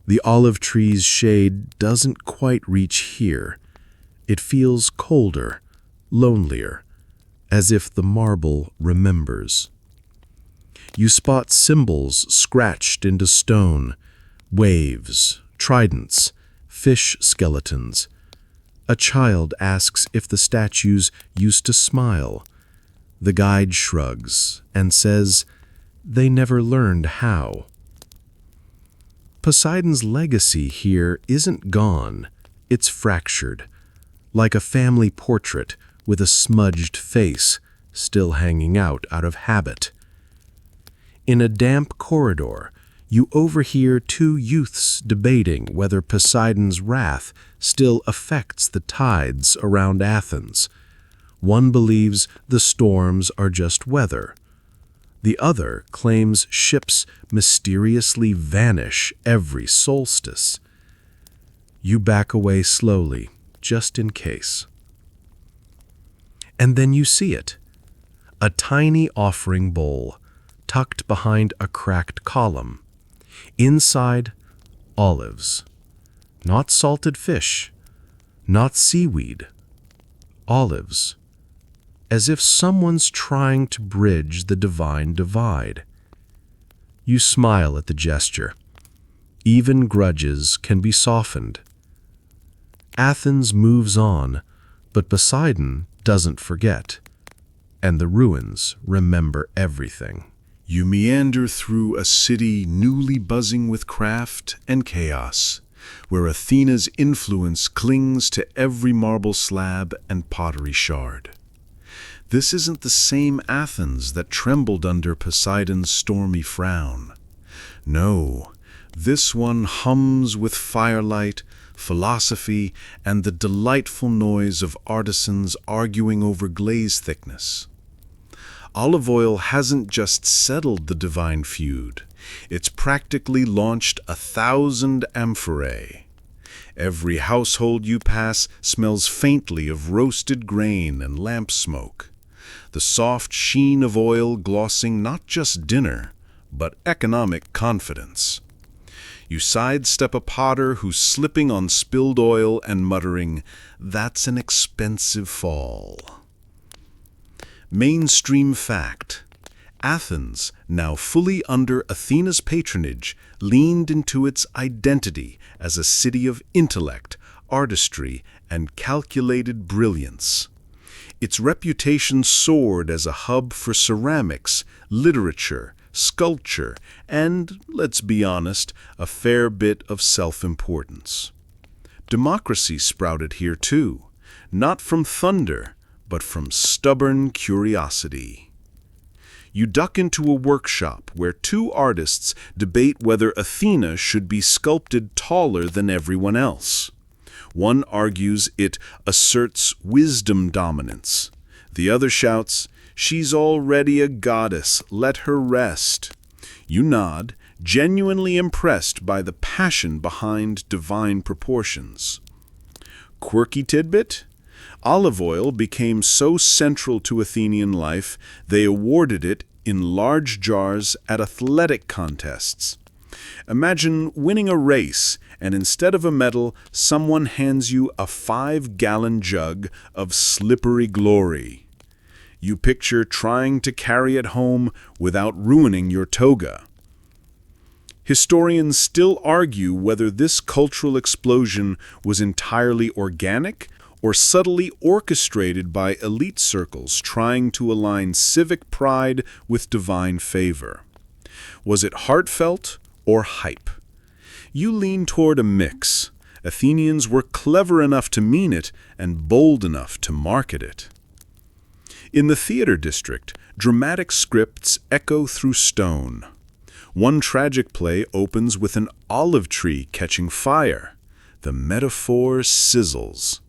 The olive tree's shade doesn't quite reach here. It feels colder, lonelier, as if the marble remembers. You spot symbols scratched into stone, waves, tridents, fish skeletons. A child asks if the statues used to smile. The guide shrugs and says they never learned how. Poseidon's legacy here isn't gone, it's fractured, like a family portrait with a smudged face still hanging out of habit. In a damp corridor, you overhear two youths debating whether Poseidon's wrath still affects the tides around Athens. One believes the storms are just weather. The other claims ships mysteriously vanish every solstice. You back away slowly, just in case. And then you see it. A tiny offering bowl, tucked behind a cracked column. Inside, olives. Not salted fish, not seaweed. Olives. As if someone's trying to bridge the divine divide. You smile at the gesture. Even grudges can be softened. Athens moves on, but Poseidon doesn't forget. And the ruins remember everything. You meander through a city newly buzzing with craft and chaos, where Athena's influence clings to every marble slab and pottery shard. This isn't the same Athens that trembled under Poseidon's stormy frown. No, this one hums with firelight, philosophy, and the delightful noise of artisans arguing over glaze thickness. Olive oil hasn't just settled the divine feud, it's practically launched 1,000 amphorae. Every household you pass smells faintly of roasted grain and lamp smoke. The soft sheen of oil glossing not just dinner, but economic confidence. You sidestep a potter who's slipping on spilled oil and muttering, "That's an expensive fall." Mainstream fact. Athens, now fully under Athena's patronage, leaned into its identity as a city of intellect, artistry, and calculated brilliance. Its reputation soared as a hub for ceramics, literature, sculpture, and, let's be honest, a fair bit of self-importance. Democracy sprouted here too, not from thunder, but from stubborn curiosity. You duck into a workshop where two artists debate whether Athena should be sculpted taller than everyone else. One argues it asserts wisdom dominance. The other shouts, "She's already a goddess, let her rest." You nod, genuinely impressed by the passion behind divine proportions. Quirky tidbit? Olive oil became so central to Athenian life, they awarded it in large jars at athletic contests. Imagine winning a race, and instead of a medal, someone hands you a 5-gallon jug of slippery glory. You picture trying to carry it home without ruining your toga. Historians still argue whether this cultural explosion was entirely organic or subtly orchestrated by elite circles trying to align civic pride with divine favor. Was it heartfelt or hype? You lean toward a mix. Athenians were clever enough to mean it and bold enough to market it. In the theater district, dramatic scripts echo through stone. One tragic play opens with an olive tree catching fire. The metaphor sizzles.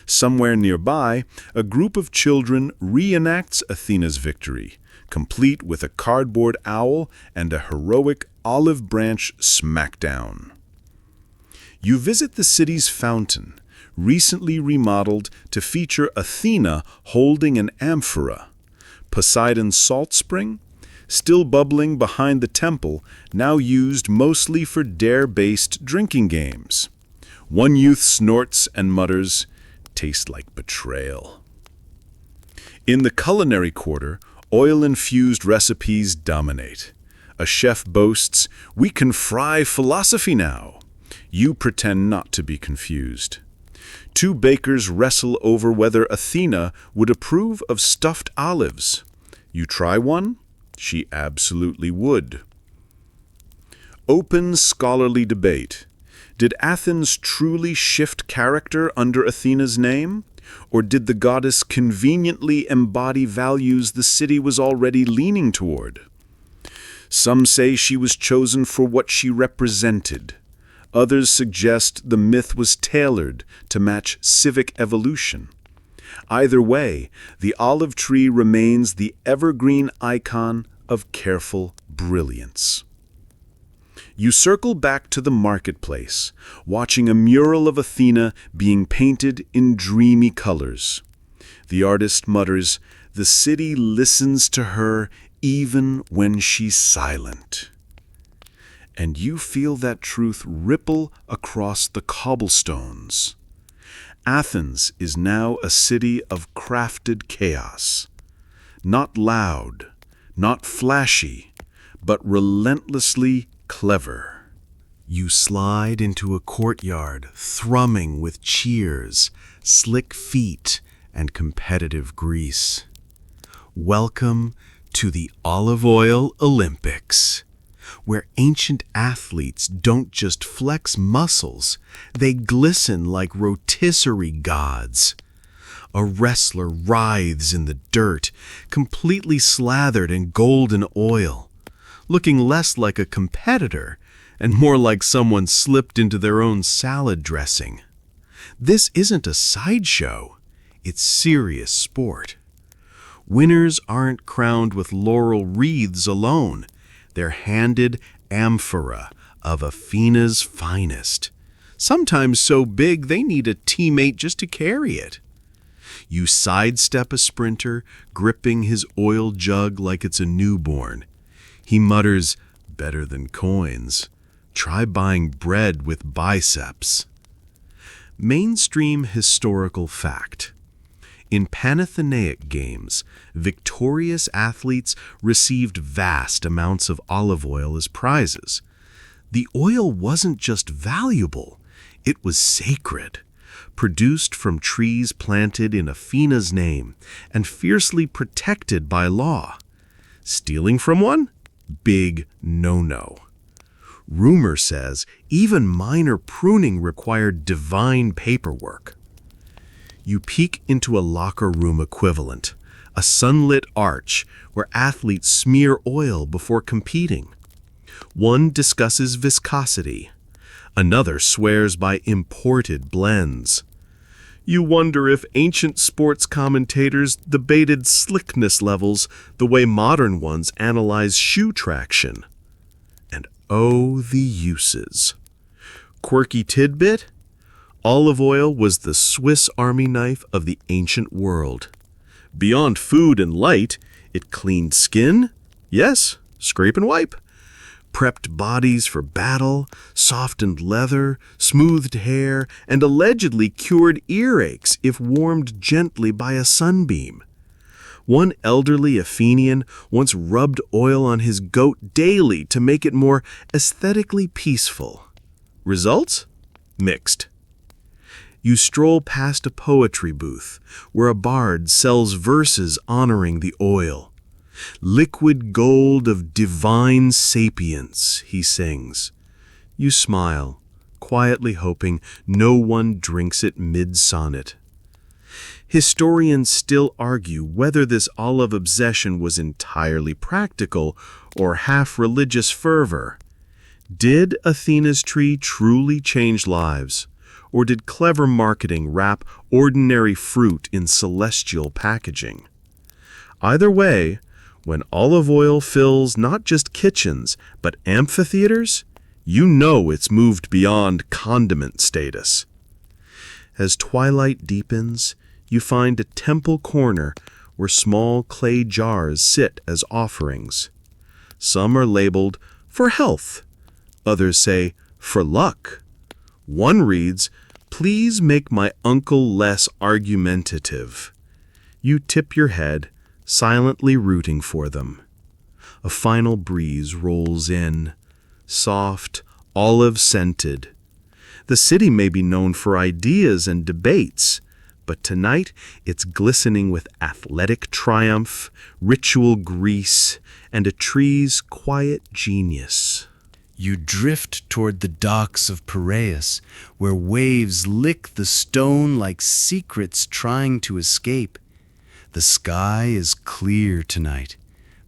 Somewhere nearby, a group of children reenacts Athena's victory, complete with a cardboard owl and a heroic olive branch smackdown. You visit the city's fountain, recently remodeled to feature Athena holding an amphora. Poseidon's salt spring, still bubbling behind the temple, now used mostly for dare-based drinking games. One youth snorts and mutters, "Tastes like betrayal." In the culinary quarter, oil-infused recipes dominate. A chef boasts, "We can fry philosophy now." You pretend not to be confused. Two bakers wrestle over whether Athena would approve of stuffed olives. You try one? She absolutely would. Open scholarly debate. Did Athens truly shift character under Athena's name? Or did the goddess conveniently embody values the city was already leaning toward? Some say she was chosen for what she represented. Others suggest the myth was tailored to match civic evolution. Either way, the olive tree remains the evergreen icon of careful brilliance. You circle back to the marketplace, watching a mural of Athena being painted in dreamy colors. The artist mutters, "The city listens to her even when she's silent." And you feel that truth ripple across the cobblestones. Athens is now a city of crafted chaos. Not loud, not flashy, but relentlessly clever. You slide into a courtyard thrumming with cheers, slick feet, and competitive grease. Welcome to the Olive Oil Olympics, where ancient athletes don't just flex muscles, they glisten like rotisserie gods. A wrestler writhes in the dirt, completely slathered in golden oil, looking less like a competitor and more like someone slipped into their own salad dressing. This isn't a sideshow, it's serious sport. Winners aren't crowned with laurel wreaths alone. They're handed amphora of Athena's finest, sometimes so big they need a teammate just to carry it. You sidestep a sprinter, gripping his oil jug like it's a newborn. He mutters, "Better than coins. Try buying bread with biceps." Mainstream historical fact. In Panathenaic games, victorious athletes received vast amounts of olive oil as prizes. The oil wasn't just valuable, it was sacred, produced from trees planted in Athena's name and fiercely protected by law. Stealing from one? Big no-no. Rumor says even minor pruning required divine paperwork. You peek into a locker room equivalent, a sunlit arch where athletes smear oil before competing. One discusses viscosity. Another swears by imported blends. You wonder if ancient sports commentators debated slickness levels the way modern ones analyze shoe traction. And oh, the uses. Quirky tidbit? Olive oil was the Swiss Army knife of the ancient world. Beyond food and light, it cleaned skin, yes, scrape and wipe, prepped bodies for battle, softened leather, smoothed hair, and allegedly cured earaches if warmed gently by a sunbeam. One elderly Athenian once rubbed oil on his goat daily to make it more aesthetically peaceful. Results? Mixed. You stroll past a poetry booth where a bard sells verses honoring the oil. "Liquid gold of divine sapience," he sings. You smile, quietly hoping no one drinks it mid-sonnet. Historians still argue whether this olive obsession was entirely practical or half religious fervor. Did Athena's tree truly change lives? Or did clever marketing wrap ordinary fruit in celestial packaging? Either way, when olive oil fills not just kitchens, but amphitheaters, you know it's moved beyond condiment status. As twilight deepens, you find a temple corner where small clay jars sit as offerings. Some are labeled "for health." Others say "for luck." One reads, "Please make my uncle less argumentative." You tip your head, silently rooting for them. A final breeze rolls in, soft, olive-scented. The city may be known for ideas and debates, but tonight it's glistening with athletic triumph, ritual grease, and a tree's quiet genius. You drift toward the docks of Piraeus, where waves lick the stone like secrets trying to escape. The sky is clear tonight,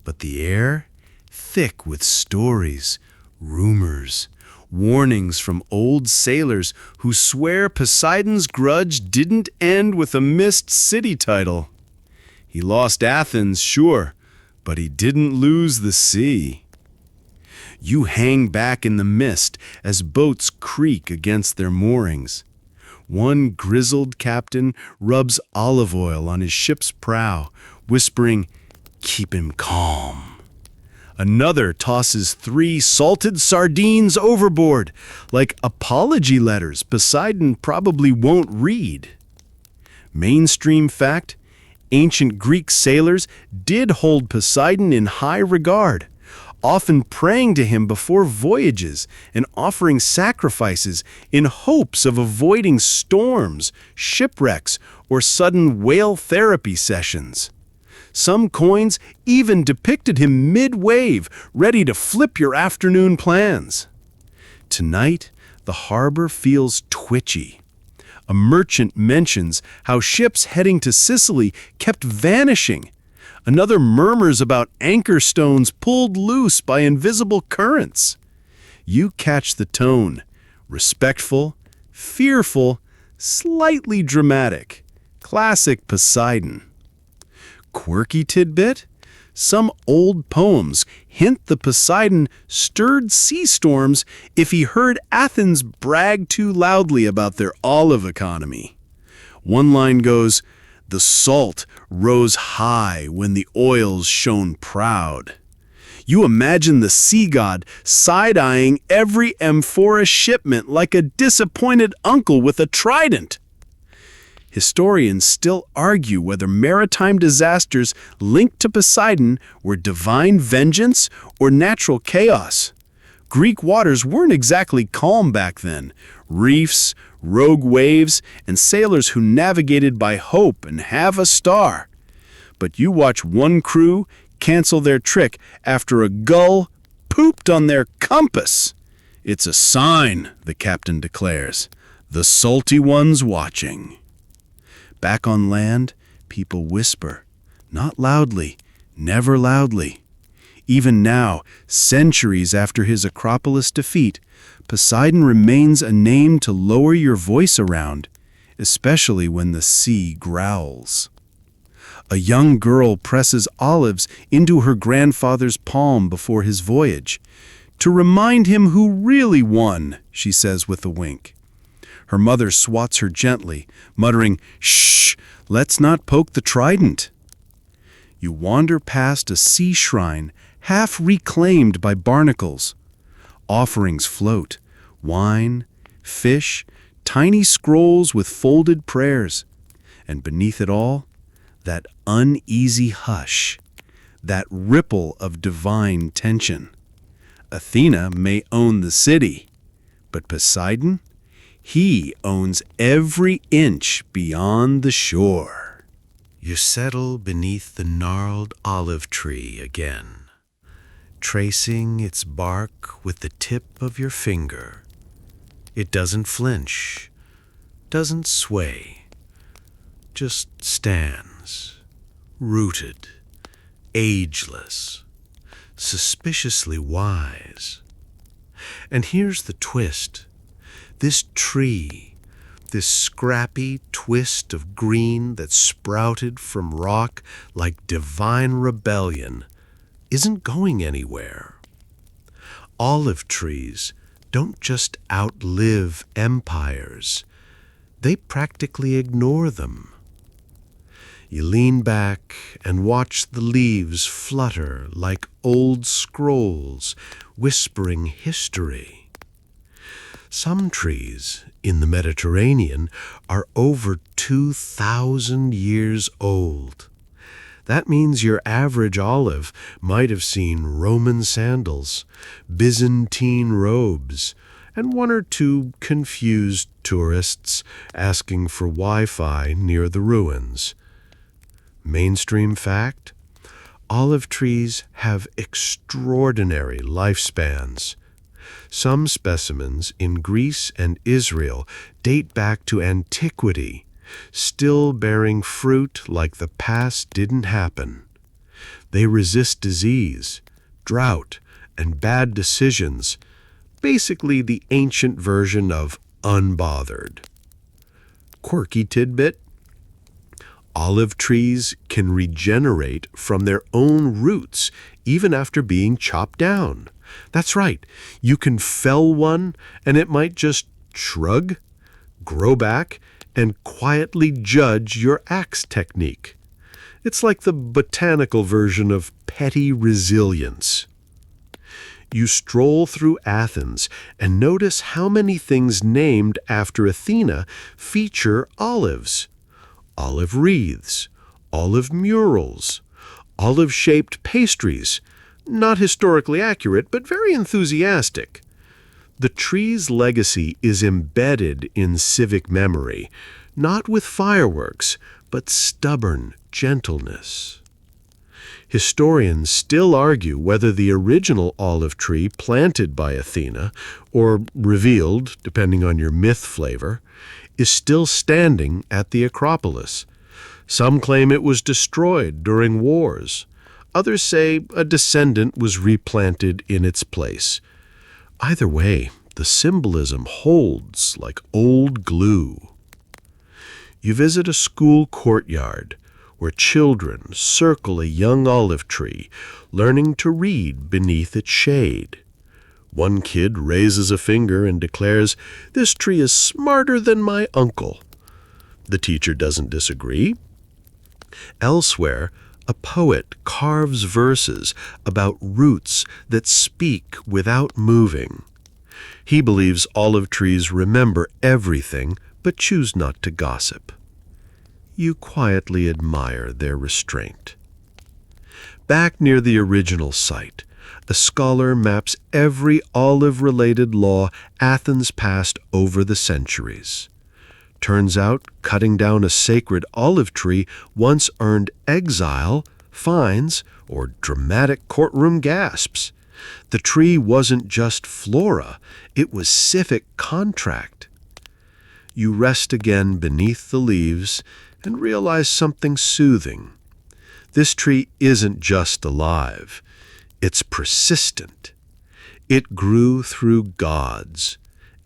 but the air thick with stories, rumors, warnings from old sailors who swear Poseidon's grudge didn't end with a missed city title. He lost Athens, sure, but he didn't lose the sea. You hang back in the mist as boats creak against their moorings. One grizzled captain rubs olive oil on his ship's prow, whispering, "Keep him calm." Another tosses 3 salted sardines overboard, like apology letters Poseidon probably won't read. Mainstream fact, ancient Greek sailors did hold Poseidon in high regard, often praying to him before voyages and offering sacrifices in hopes of avoiding storms, shipwrecks, or sudden whale therapy sessions. Some coins even depicted him mid-wave, ready to flip your afternoon plans. Tonight, the harbor feels twitchy. A merchant mentions how ships heading to Sicily kept vanishing. Another murmurs about anchor stones pulled loose by invisible currents. You catch the tone, respectful, fearful, slightly dramatic. Classic Poseidon. Quirky tidbit? Some old poems hint the Poseidon stirred sea storms if he heard Athens brag too loudly about their olive economy. One line goes, "The salt rose high when the oils shone proud." You imagine the sea god side-eyeing every amphora shipment like a disappointed uncle with a trident. Historians still argue whether maritime disasters linked to Poseidon were divine vengeance or natural chaos. Greek waters weren't exactly calm back then. Reefs, rogue waves, and sailors who navigated by hope and have a star. But you watch one crew cancel their trick after a gull pooped on their compass. "It's a sign," the captain declares. "The salty one's watching." Back on land, people whisper, not loudly, never loudly. Even now, centuries after his Acropolis defeat, Poseidon remains a name to lower your voice around, especially when the sea growls. A young girl presses olives into her grandfather's palm before his voyage. "To remind him who really won," she says with a wink. Her mother swats her gently, muttering, "Shh, let's not poke the trident." You wander past a sea shrine half reclaimed by barnacles. Offerings float, wine, fish, tiny scrolls with folded prayers. And beneath it all, that uneasy hush, that ripple of divine tension. Athena may own the city, but Poseidon? He owns every inch beyond the shore. You settle beneath the gnarled olive tree again, tracing its bark with the tip of your finger. It doesn't flinch, doesn't sway, just stands, rooted, ageless, suspiciously wise. And here's the twist. This tree, this scrappy twist of green that sprouted from rock like divine rebellion, isn't going anywhere. Olive trees don't just outlive empires, they practically ignore them. You lean back and watch the leaves flutter like old scrolls whispering history. Some trees in the Mediterranean are over 2,000 years old. That means your average olive might have seen Roman sandals, Byzantine robes, and one or two confused tourists asking for Wi-Fi near the ruins. Mainstream fact: olive trees have extraordinary lifespans. Some specimens in Greece and Israel date back to antiquity, still bearing fruit like the past didn't happen. They resist disease, drought, and bad decisions, basically the ancient version of unbothered. Quirky tidbit: olive trees can regenerate from their own roots even after being chopped down. That's right, you can fell one and it might just shrug, grow back, and quietly judge your axe technique. It's like the botanical version of petty resilience. You stroll through Athens and notice how many things named after Athena feature olives. Olive wreaths, olive murals, olive-shaped pastries, not historically accurate, but very enthusiastic. The tree's legacy is embedded in civic memory, not with fireworks, but stubborn gentleness. Historians still argue whether the original olive tree planted by Athena, or revealed, depending on your myth flavor, is still standing at the Acropolis. Some claim it was destroyed during wars. Others say a descendant was replanted in its place. Either way, the symbolism holds like old glue. You visit a school courtyard where children circle a young olive tree, learning to read beneath its shade. One kid raises a finger and declares, "This tree is smarter than my uncle." The teacher doesn't disagree. Elsewhere, a poet carves verses about roots that speak without moving. He believes olive trees remember everything but choose not to gossip. You quietly admire their restraint. Back near the original site, a scholar maps every olive-related law Athens passed over the centuries. Turns out, cutting down a sacred olive tree once earned exile, fines, or dramatic courtroom gasps. The tree wasn't just flora, it was civic contract. You rest again beneath the leaves and realize something soothing. This tree isn't just alive, it's persistent. It grew through gods,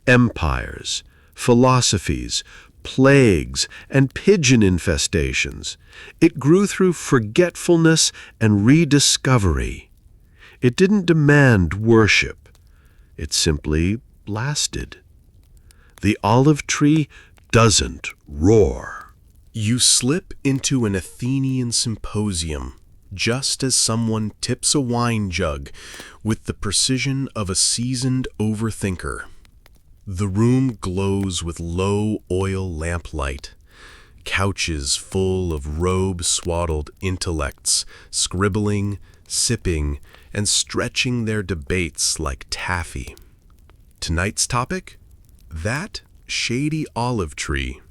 empires, philosophies, plagues, and pigeon infestations. It grew through forgetfulness and rediscovery. It didn't demand worship. It simply lasted. The olive tree doesn't roar. You slip into an Athenian symposium, just as someone tips a wine jug with the precision of a seasoned overthinker. The room glows with low oil lamplight, couches full of robe-swaddled intellects, scribbling, sipping, and stretching their debates like taffy. Tonight's topic? That shady olive tree,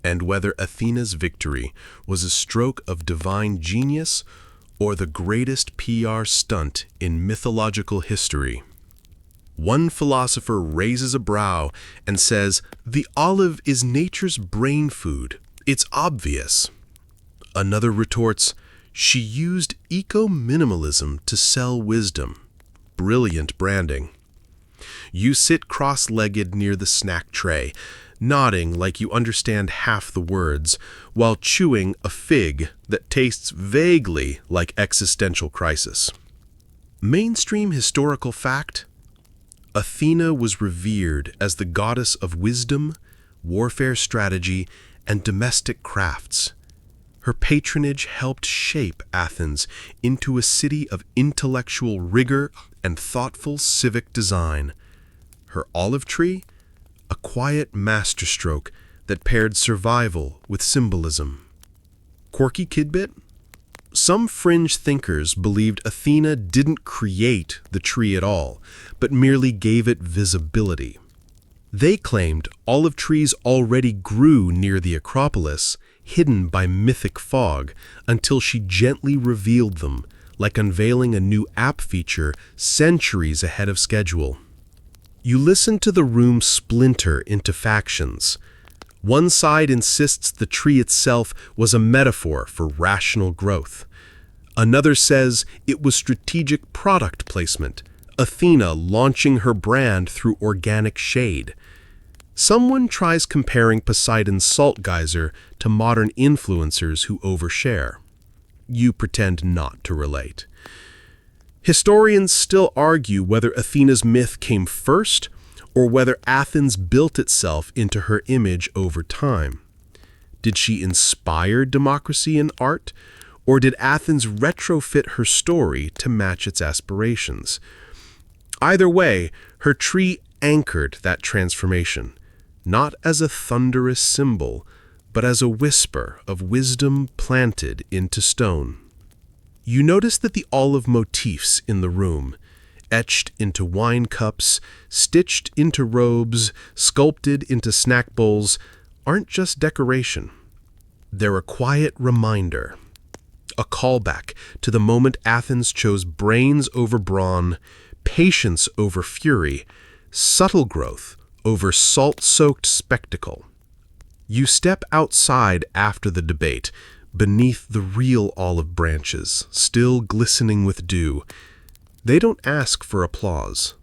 and whether Athena's victory was a stroke of divine genius or the greatest PR stunt in mythological history. One philosopher raises a brow and says, "The olive is nature's brain food. It's obvious." Another retorts, "She used eco-minimalism to sell wisdom." Brilliant branding. You sit cross-legged near the snack tray, nodding like you understand half the words, while chewing a fig that tastes vaguely like existential crisis. Mainstream historical fact: Athena was revered as the goddess of wisdom, warfare strategy, and domestic crafts. Her patronage helped shape Athens into a city of intellectual rigor and thoughtful civic design. Her olive tree? A quiet masterstroke that paired survival with symbolism. Quirky tidbit? Some fringe thinkers believed Athena didn't create the tree at all, but merely gave it visibility. They claimed olive trees already grew near the Acropolis, hidden by mythic fog, until she gently revealed them, like unveiling a new app feature centuries ahead of schedule. You listen to the room splinter into factions. One side insists the tree itself was a metaphor for rational growth. Another says it was strategic product placement, Athena launching her brand through organic shade. Someone tries comparing Poseidon's salt geyser to modern influencers who overshare. You pretend not to relate. Historians still argue whether Athena's myth came first or whether Athens built itself into her image over time. Did she inspire democracy in art, or did Athens retrofit her story to match its aspirations? Either way, her tree anchored that transformation, not as a thunderous symbol, but as a whisper of wisdom planted into stone. You notice that the olive motifs in the room, etched into wine cups, stitched into robes, sculpted into snack bowls, aren't just decoration. They're a quiet reminder, a callback to the moment Athens chose brains over brawn, patience over fury, subtle growth over salt-soaked spectacle. You step outside after the debate, beneath the real olive branches, still glistening with dew. They don't ask for applause.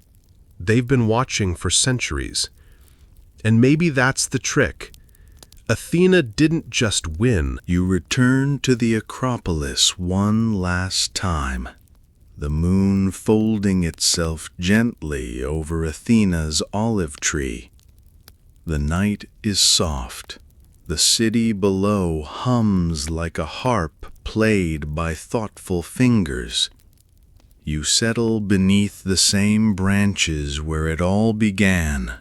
They've been watching for centuries. And maybe that's the trick. Athena didn't just win. You return to the Acropolis one last time, the moon folding itself gently over Athena's olive tree. The night is soft. The city below hums like a harp played by thoughtful fingers. You settle beneath the same branches where it all began,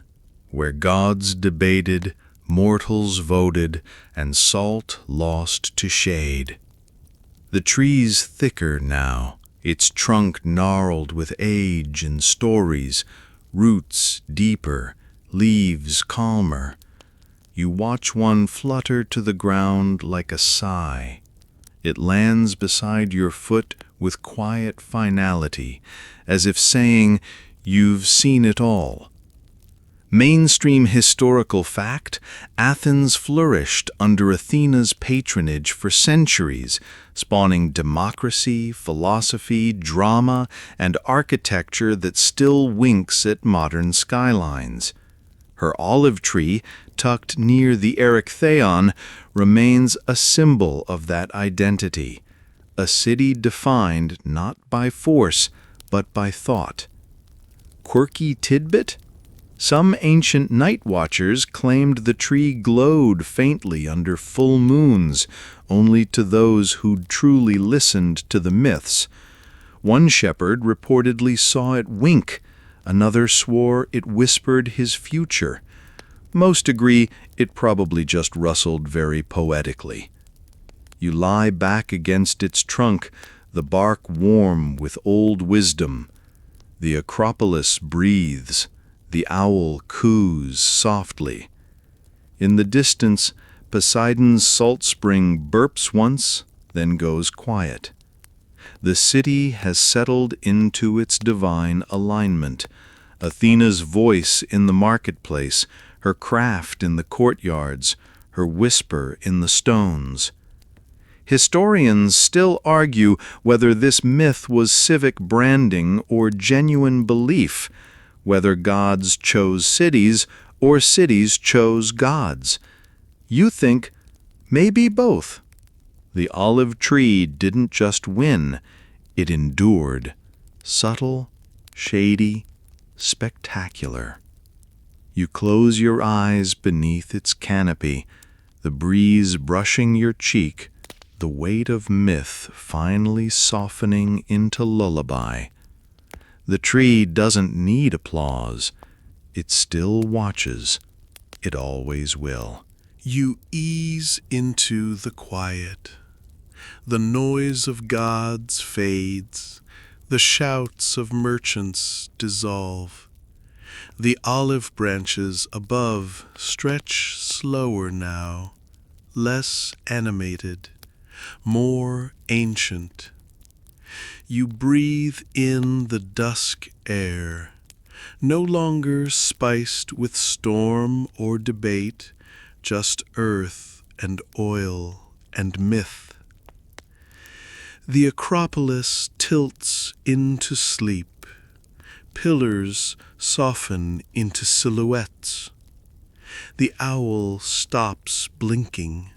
where gods debated, mortals voted, and salt lost to shade. The tree's thicker now, its trunk gnarled with age and stories, roots deeper, leaves calmer. You watch one flutter to the ground like a sigh. It lands beside your foot with quiet finality, as if saying, "You've seen it all." Mainstream historical fact, Athens flourished under Athena's patronage for centuries, spawning democracy, philosophy, drama, and architecture that still winks at modern skylines. Her olive tree, tucked near the Erechtheion, remains a symbol of that identity, a city defined not by force, but by thought. Quirky tidbit? Some ancient night watchers claimed the tree glowed faintly under full moons, only to those who'd truly listened to the myths. One shepherd reportedly saw it wink, another swore it whispered his future. Most agree it probably just rustled very poetically. You lie back against its trunk, the bark warm with old wisdom. The Acropolis breathes. The owl coos softly. In the distance, Poseidon's salt spring burps once, then goes quiet. The city has settled into its divine alignment. Athena's voice in the marketplace, her craft in the courtyards, her whisper in the stones. Historians still argue whether this myth was civic branding or genuine belief, whether gods chose cities or cities chose gods. You think maybe both. The olive tree didn't just win, it endured. Subtle, shady, spectacular. You close your eyes beneath its canopy, the breeze brushing your cheek, the weight of myth finally softening into lullaby. The tree doesn't need applause. It still watches. It always will. You ease into the quiet. The noise of gods fades. The shouts of merchants dissolve. The olive branches above stretch slower now, less animated, more ancient. You breathe in the dusk air, no longer spiced with storm or debate, just earth and oil and myth. The Acropolis tilts into sleep. Pillars soften into silhouettes. The owl stops blinking.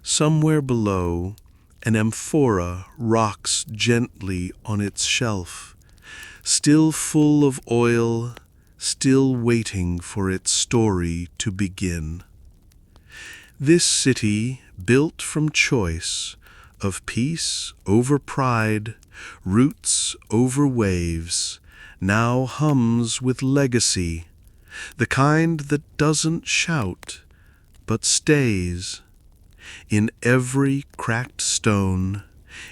Somewhere below, an amphora rocks gently on its shelf, still full of oil, still waiting for its story to begin. This city, built from choice, of peace over pride, roots over waves, now hums with legacy, the kind that doesn't shout, but stays. In every cracked stone,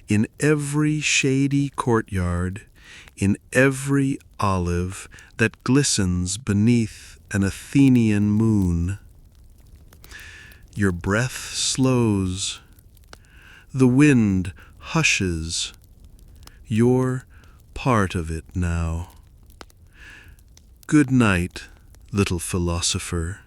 in every shady courtyard, in every olive that glistens beneath an Athenian moon. Your breath slows. The wind hushes. You're part of it now. Good night, little philosopher.